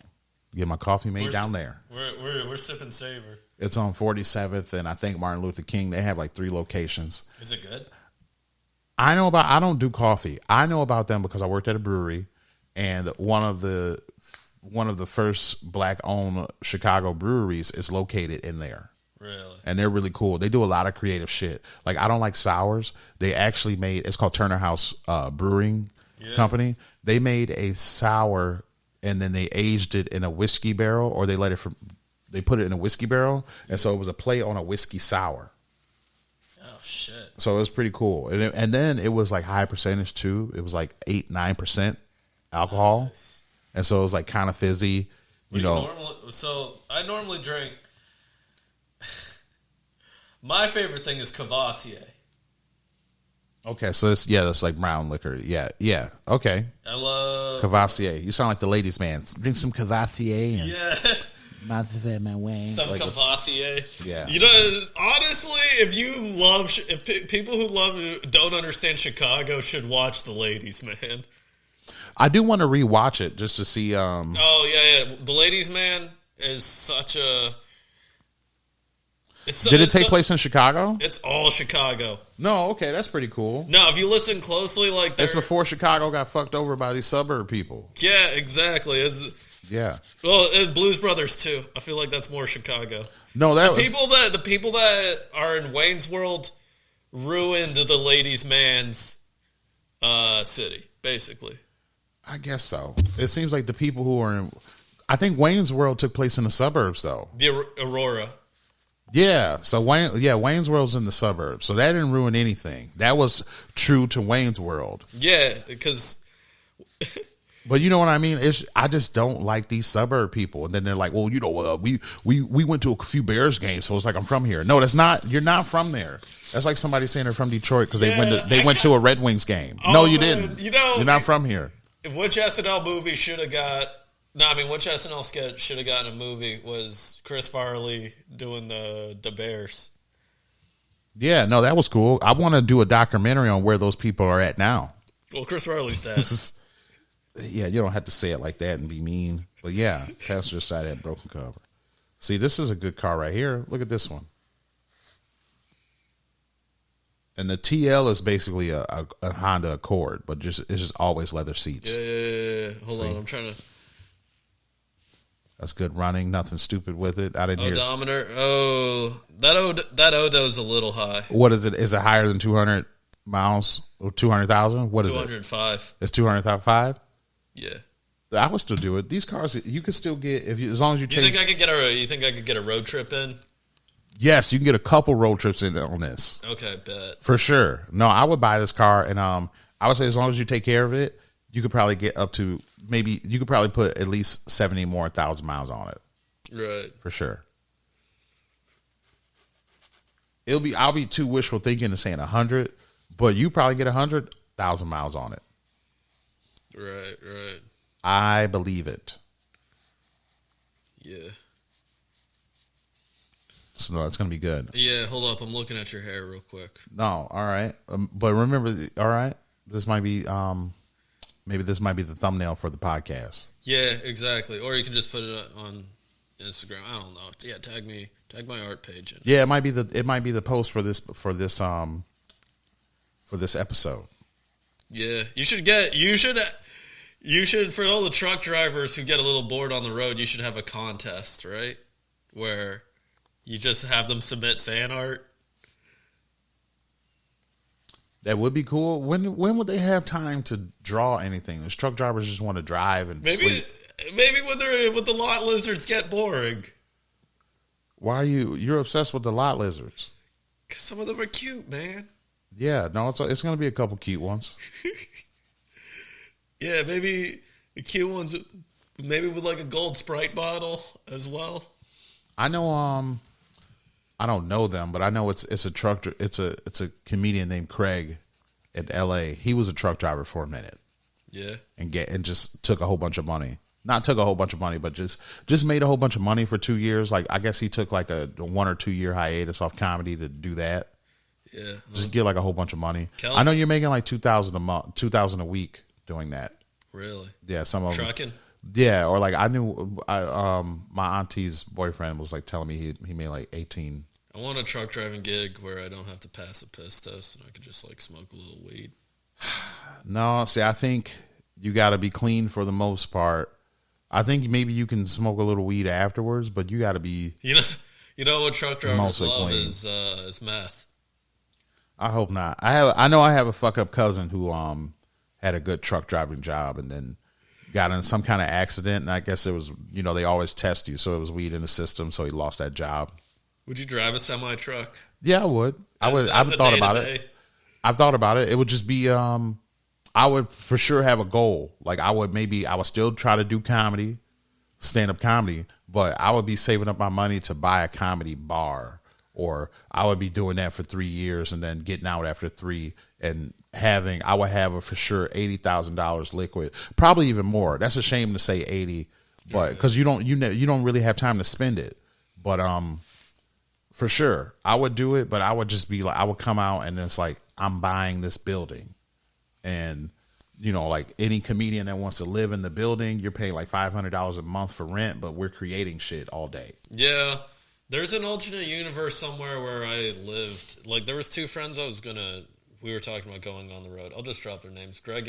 Get my coffee made down there. We're Sip and Savor. It's on 47th, and I think Martin Luther King. They have like 3 locations. Is it good? I don't do coffee. I know about them because I worked at a brewery, and one of the first black-owned Chicago breweries is located in there. Really? And they're really cool. They do a lot of creative shit. Like, I don't like sours. They actually made, it's called Turner House Brewing Company. They made a sour and then they aged it in a whiskey barrel, or they put it in a whiskey barrel, and so it was a play on a whiskey sour. Oh shit! So it was pretty cool, and then it was like high percentage too. It was like 8-9% alcohol, nice. And so it was like kind of fizzy. So I normally drink. My favorite thing is Cavassier. Okay, so that's like brown liquor. Yeah. Okay. I love Cavassier. You sound like the ladies' man. Drink some Cavassier. And my way. Some like Cavassier. Yeah. Honestly, if people who don't understand Chicago should watch the ladies' man. I do want to rewatch it just to see. Oh yeah. The ladies' man is such a. Did it take place in Chicago? It's all Chicago. No, okay, that's pretty cool. No, if you listen closely, like that's before Chicago got fucked over by these suburb people. Yeah, exactly. Yeah. Well, Blues Brothers too. I feel like that's more Chicago. No, the people that are in Wayne's World ruined the ladies' man's city, basically. I guess so. It seems like the people who are in. I think Wayne's World took place in the suburbs, though. The Aurora. Yeah, so Wayne's World's in the suburbs, so that didn't ruin anything. That was true to Wayne's World. Yeah, because. But you know what I mean? I just don't like these suburb people, and then they're like, "Well, we went to a few Bears games, so it's like I'm from here." No, that's not. You're not from there. That's like somebody saying they're from Detroit because they went to a Red Wings game. No, you didn't. You're not from here. Which SNL movie should have got? No, I mean, which SNL sketch should have gotten a movie was Chris Farley doing the Bears. Yeah, no, that was cool. I want to do a documentary on where those people are at now. Well, Chris Farley's dead. Yeah, you don't have to say it like that and be mean. But yeah, passenger side had broken cover. See, this is a good car right here. Look at this one. And the TL is basically a Honda Accord, but it's just always leather seats. Yeah. Hold on, I'm trying to. That's good running. Nothing stupid with it. I didn't hear. Odometer. Oh, that Odo's a little high. What is it? Is it higher than 200 miles or 200,000? What is it? 205. It's 205. Yeah. I would still do it. These cars, you could still get as long as you. You think I could get a road trip in? Yes, you can get a couple road trips in on this. Okay, bet for sure. No, I would buy this car, and I would say as long as you take care of it, you could probably get up to you could probably put at least 70 more 1,000 miles on it. Right, for sure. I'll be too wishful thinking and saying 100, but you probably get 100,000 miles on it. Right. I believe it. Yeah. So no, it's gonna be good. Yeah, hold up. I'm looking at your hair real quick. No, all right. But remember, all right. This might be maybe this might be the thumbnail for the podcast. Yeah, exactly. Or you can just put it on Instagram. I don't know. Yeah, tag my art page in. Yeah, it might be the post for this episode. Yeah, you should for all the truck drivers who get a little bored on the road, you should have a contest, right? Where you just have them submit fan art. That would be cool. When would they have time to draw anything? Those truck drivers just want to drive and sleep. Maybe when the lot lizards get boring. Why are you're obsessed with the lot lizards? Because some of them are cute, man. Yeah, no, it's going to be a couple cute ones. Yeah, maybe the cute ones, maybe with like a gold Sprite bottle as well. I know. I don't know them, but I know it's a truck. It's a comedian named Craig in L.A. He was a truck driver for a minute. Yeah, and just took a whole bunch of money. Not took a whole bunch of money, but just made a whole bunch of money for 2 years. Like I guess he took like a 1 or 2 year hiatus off comedy to do that. Yeah, just get like a whole bunch of money. I know you're making like $2,000 a month, $2,000 a week doing that. Really? Yeah, some of trucking. Yeah, or like I knew, my auntie's boyfriend was like telling me he made like 18. I want a truck driving gig where I don't have to pass a piss test and I could just like smoke a little weed. No, see, I think you got to be clean for the most part. I think maybe you can smoke a little weed afterwards, but you got to be. You know what truck drivers love is meth. I hope not. I know I have a fuck up cousin who had a good truck driving job and then got in some kind of accident, and I guess it was, they always test you, so it was weed in the system, so he lost that job. Would you drive a semi truck? Yeah, I would. I've thought about it. I've thought about it. It would just be, I would for sure have a goal. Like I would still try to do comedy, stand-up comedy, but I would be saving up my money to buy a comedy bar, or I would be doing that for 3 years and then getting out after 3 and I would have a for sure $80,000 liquid, probably even more. That's a shame to say 80, but because you don't really have time to spend it. But for sure, I would do it, but I would just be like, I would come out and it's like, I'm buying this building. And, like any comedian that wants to live in the building, you're paying like $500 a month for rent, but we're creating shit all day. Yeah. There's an alternate universe somewhere where I lived. Like, there was 2 friends we were talking about going on the road. I'll just drop their names. Greg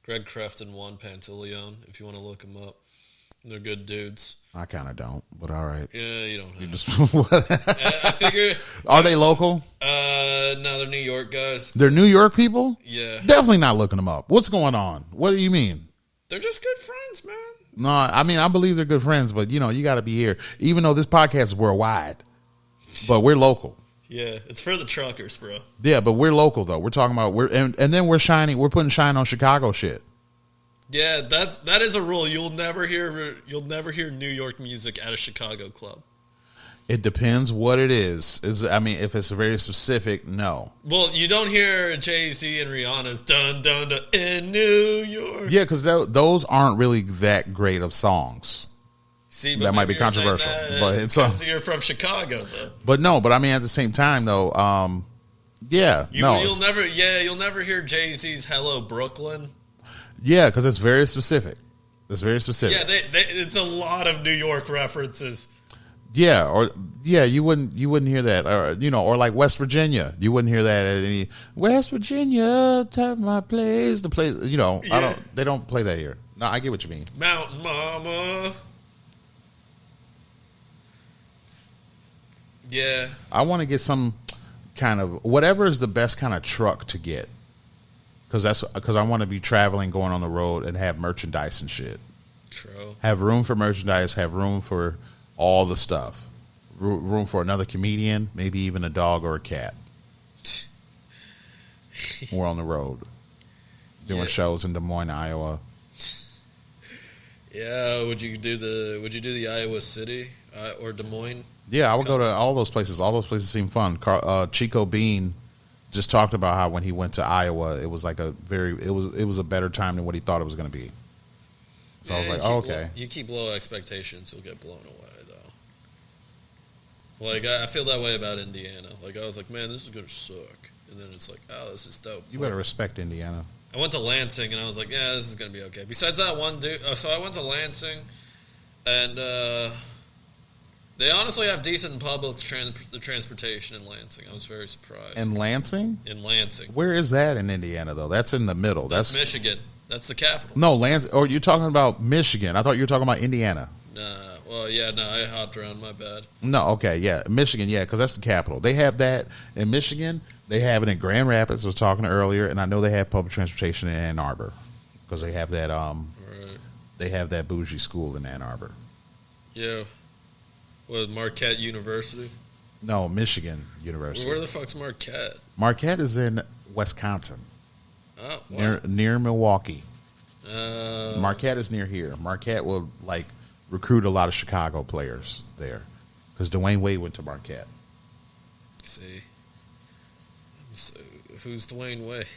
Kreft and Juan Pantaleon, if you want to look them up. They're good dudes. I kind of don't, but all right. Yeah, you don't have you just, I figure... Are they local? No, they're New York guys. They're New York people? Yeah. Definitely not looking them up. What's going on? What do you mean? They're just good friends, man. No, I mean, I believe they're good friends, but, you got to be here. Even though this podcast is worldwide, but we're local. Yeah, it's for the truckers, bro. Yeah, but we're local, though. We're talking about... and then we're putting shine on Chicago shit. Yeah, that is a rule. You'll never hear New York music at a Chicago club. It depends what it is. If it's very specific, no. Well, you don't hear Jay-Z and Rihanna's "Dun Dun Dun" in New York. Yeah, because those aren't really that great of songs. See, that might be controversial, but it's you're from Chicago, though. But no, at the same time, though, you'll never hear Jay-Z's "Hello Brooklyn." Yeah, because it's very specific. It's very specific. Yeah, it's a lot of New York references. Yeah, you wouldn't hear that, or like West Virginia, you wouldn't hear that at any West Virginia, type my place, the place. Yeah. They don't play that here. No, I get what you mean. Mountain Mama. Yeah, I want to get some kind of whatever is the best kind of truck to get. Because I want to be traveling, going on the road, and have merchandise and shit. True. Have room for merchandise. Have room for all the stuff. Room for another comedian, maybe even a dog or a cat. We're on the road, doing shows in Des Moines, Iowa. Yeah, would you do the Iowa City or Des Moines? Yeah, I would go to all those places. All those places seem fun. Chico Bean just talked about how when he went to Iowa, it was like it was a better time than what he thought it was going to be. So I was like, okay. You keep low expectations, you'll get blown away, though. Like, I feel that way about Indiana. Like, I was like, man, this is going to suck. And then it's like, oh, this is dope. You better respect Indiana. I went to Lansing, and I was like, yeah, this is going to be okay. Besides that one dude, so I went to Lansing, and they honestly have decent public transportation in Lansing. I was very surprised. In Lansing? In Lansing. Where is that in Indiana, though? That's in the middle. That's Michigan. That's the capital. No, Lansing. Or you're talking about Michigan. I thought you were talking about Indiana. I hopped around. My bad. No, okay, yeah. Michigan, yeah, because that's the capital. They have that in Michigan. They have it in Grand Rapids. I was talking earlier, and I know they have public transportation in Ann Arbor because they have that. Right. They have that bougie school in Ann Arbor. Yeah. What, Marquette University? No, Michigan University. Where the fuck's Marquette? Marquette is in Wisconsin. Oh, wow. Near Milwaukee. Marquette is near here. Marquette will recruit a lot of Chicago players there because Dwayne Wade went to Marquette. Let's see. So, who's Dwayne Wade?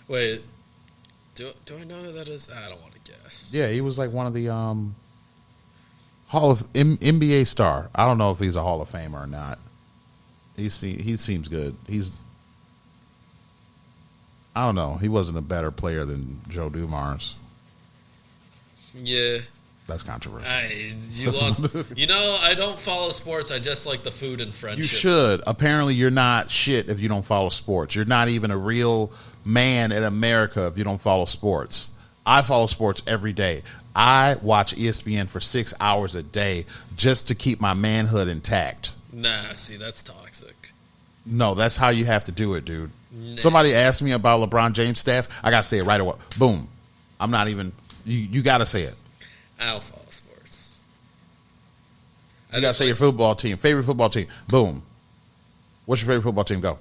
Wait, do I know who that is? I don't want to guess. Yeah, he was like one of the Hall of NBA star. I don't know if he's a Hall of Famer or not. He seems good. I don't know. He wasn't a better player than Joe Dumars. Yeah. That's controversial. I don't follow sports. I just like the food and friendship. You should. Apparently, you're not shit if you don't follow sports. You're not even a real man in America if you don't follow sports. I follow sports every day. I watch ESPN for 6 hours a day just to keep my manhood intact. Nah, see, that's toxic. No, that's how you have to do it, dude. Nah. Somebody asked me about LeBron James stats. I got to say it right away. Boom. I'm not even. You got to say it. Alpha Sports. You got to say your football team. Favorite football team. Boom. What's your favorite football team? Go.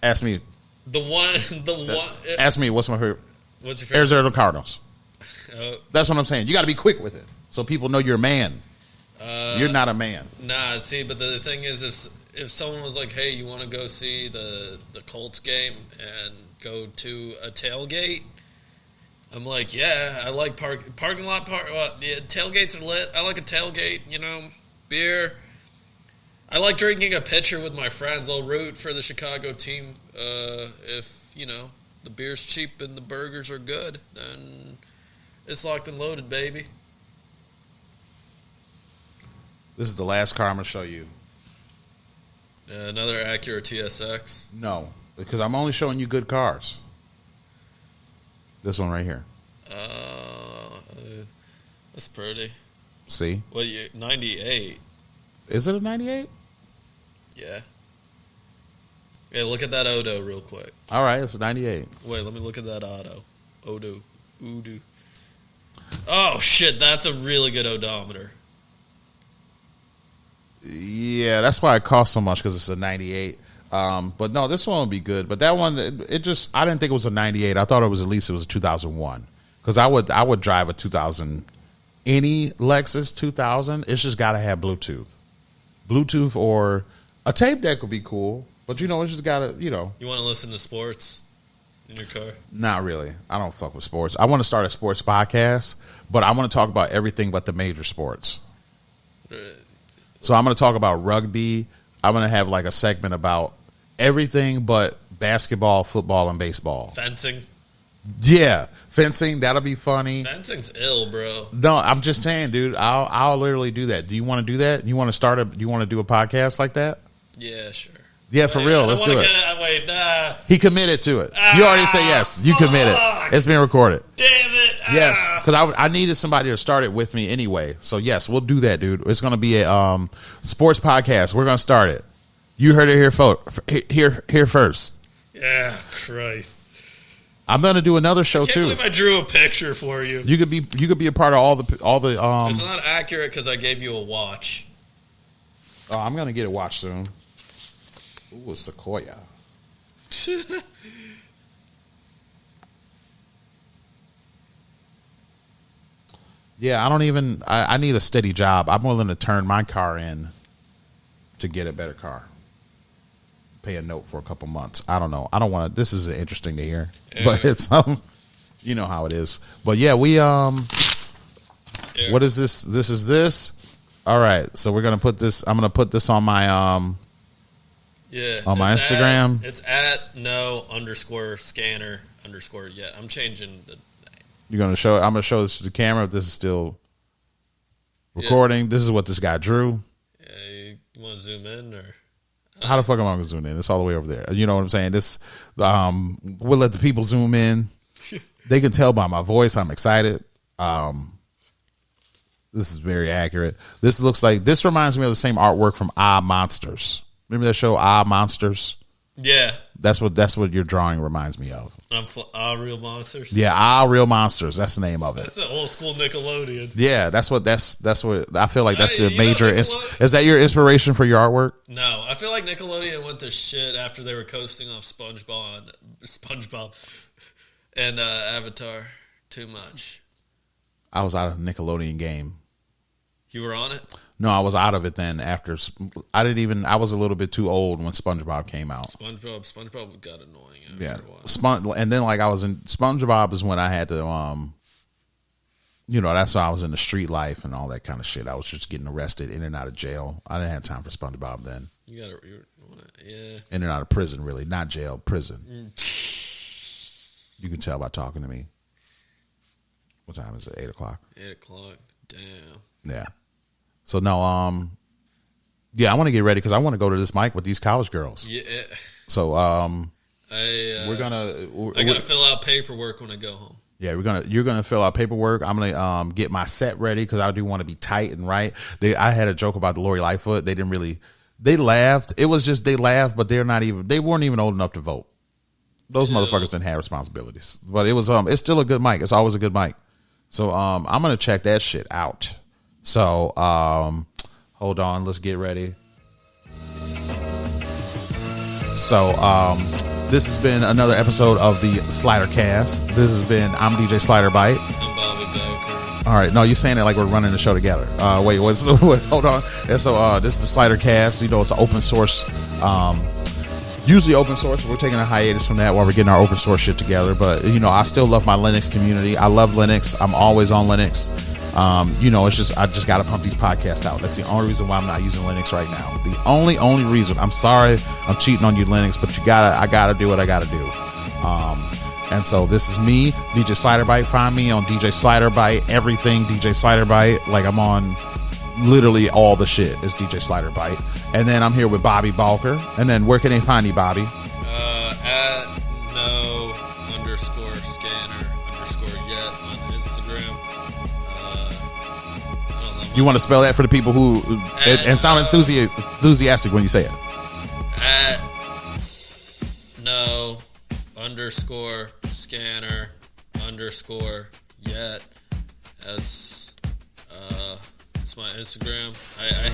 Ask me. Ask me. What's my favorite? What's your favorite? Arizona Cardinals. That's what I'm saying. You got to be quick with it so people know you're a man. You're not a man. Nah, see, but the thing is, if someone was like, "Hey, you want to go see the Colts game and go to a tailgate?" I'm like, "Yeah, I like parking lot. Yeah, tailgates are lit. I like a tailgate. Beer. I like drinking a pitcher with my friends. I'll root for the Chicago team if the beer's cheap and the burgers are good. Then it's locked and loaded, baby." This is the last car I'm going to show you. Another Acura TSX. No, because I'm only showing you good cars. This one right here. That's pretty. See? Well, 98. Is it a 98? Yeah. Yeah, look at that Odo real quick. All right, it's a 98. Wait, let me look at that Odo. Oh, shit, that's a really good odometer. Yeah, that's why it costs so much, because it's a 98. But no, this one will be good. But that one, it just, I didn't think it was a 98. I thought it was a 2001. Because I would drive a 2000, any Lexus 2000. It's just got to have Bluetooth or a tape deck would be cool. But it's just got to, You want to listen to sports in your car? Not really. I don't fuck with sports. I want to start a sports podcast, but I want to talk about everything but the major sports. So I'm going to talk about rugby. I'm going to have like a segment about everything but basketball, football, and baseball. Fencing. Yeah, fencing. That'll be funny. Fencing's ill, bro. No, I'm just saying, dude. I'll literally do that. Do you want to do that? You want to start Do you want to do a podcast like that? Yeah, sure. Yeah, for real. Let's do it. Wait, nah. He committed to it. You already say yes. You committed. It's being recorded. Damn it. Yes, because I needed somebody to start it with me anyway. So yes, we'll do that, dude. It's going to be a sports podcast. We're going to start it. You heard it here first. Yeah, Christ. I'm going to do another show I can't too. believe I drew a picture for you. You could be a part of all the. It's not accurate because I gave you a watch. Oh, I'm going to get a watch soon. Ooh, a Sequoia. Yeah, I need a steady job. I'm willing to turn my car in to get a better car. Pay a note for a couple months. I don't know. I don't want to. This is interesting to hear, but it's you know how it is. But yeah, we What is this? This is this. All right, so we're gonna put this. I'm gonna put this on my on my Instagram. It's at no_scanner_. Yeah, I'm changing the. You're gonna show. I'm gonna show this to the camera. If this is still recording. Yeah. This is what this guy drew. Yeah, you want to zoom in or? How the fuck am I gonna zoom in? It's all the way over there. You know what I'm saying? This, we'll let the people zoom in. They can tell by my voice I'm excited. This is very accurate. This reminds me of the same artwork from Monsters. Remember that show, Monsters? Yeah. That's what your drawing reminds me of. Real Monsters? Yeah, Real Monsters. That's the name of it. That's an old school Nickelodeon. Yeah, that's what I feel like that's your major. Is that your inspiration for your artwork? No, I feel like Nickelodeon went to shit after they were coasting off SpongeBob and Avatar too much. I was out of the Nickelodeon game. You were on it? No, I was out of it then. After I was a little bit too old when SpongeBob came out. SpongeBob got annoying after a while. And then like I was in SpongeBob is when I had to that's why I was in the street life and all that kind of shit. I was just getting arrested in and out of jail. I didn't have time for SpongeBob then. Yeah. In and out of prison, really, not jail, prison. You can tell by talking to me. What time is it? 8:00. 8:00. Damn. Yeah. So no, I want to get ready because I want to go to this mic with these college girls. Yeah. So I gotta fill out paperwork when I go home. Yeah, you're gonna fill out paperwork. I'm gonna get my set ready because I do want to be tight and right. I had a joke about the Lori Lightfoot. They laughed. It was just they laughed, but they weren't even old enough to vote. Those motherfuckers didn't have responsibilities. But it was it's still a good mic. It's always a good mic. So I'm gonna check that shit out. So hold on, let's get ready. So this has been another episode of the Slider Cast. This has been I'm DJ Slider Bite. I'm Bobby Bowker. All right, no, you're saying it like we're running the show together. Wait, hold on. And so this is the Slider Cast. You know, it's an open source. Usually open source. We're taking a hiatus from that while we're getting our open source shit together. But you know, I still love my Linux community. I love Linux. I'm always on Linux. You know, it's just I just got to pump these podcasts out. That's the only reason why I'm not using Linux right now. The only reason. I'm sorry, I'm cheating on you, Linux, but I gotta do what I gotta do. And so this is me, DJ Sliderbite. Find me on DJ Sliderbite. Everything DJ Sliderbite. Like I'm on literally all the shit is DJ Sliderbite. And then I'm here with Bobby Bowker. And then where can they find you, Bobby? At no_scanner_yet on Instagram. You want to spell that for the people who and sound enthusiastic when you say it. At no_scanner_yet. It's my Instagram. I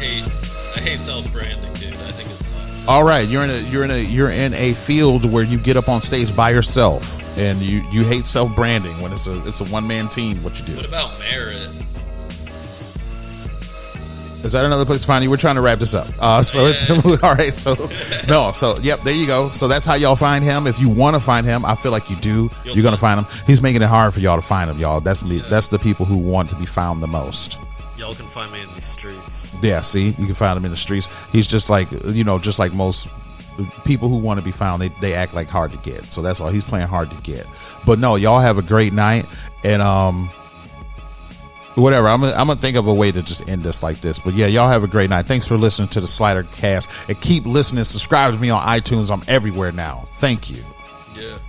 hate self-branding, dude. I think it's toxic. All right, you're in a field where you get up on stage by yourself, and you hate self-branding when it's a one-man team. What you do? What about merit? Is that another place to find you? We're trying to wrap this up. It's all right. So yep, there you go. So that's how y'all find him. If you want to find him, I feel like you do. You're gonna find him. He's making it hard for y'all to find him, y'all. That's me. That's the people who want to be found the most. Y'all can find me in these streets. Yeah, see, you can find him in the streets. He's just like just like most people who want to be found. They act like hard to get. So that's all. He's playing hard to get. But no, y'all have a great night and whatever. I'm gonna think of a way to just end this like this. But yeah, y'all have a great night. Thanks for listening to the Slider Cast and keep listening. Subscribe to me on iTunes. I'm everywhere now. Thank you. Yeah.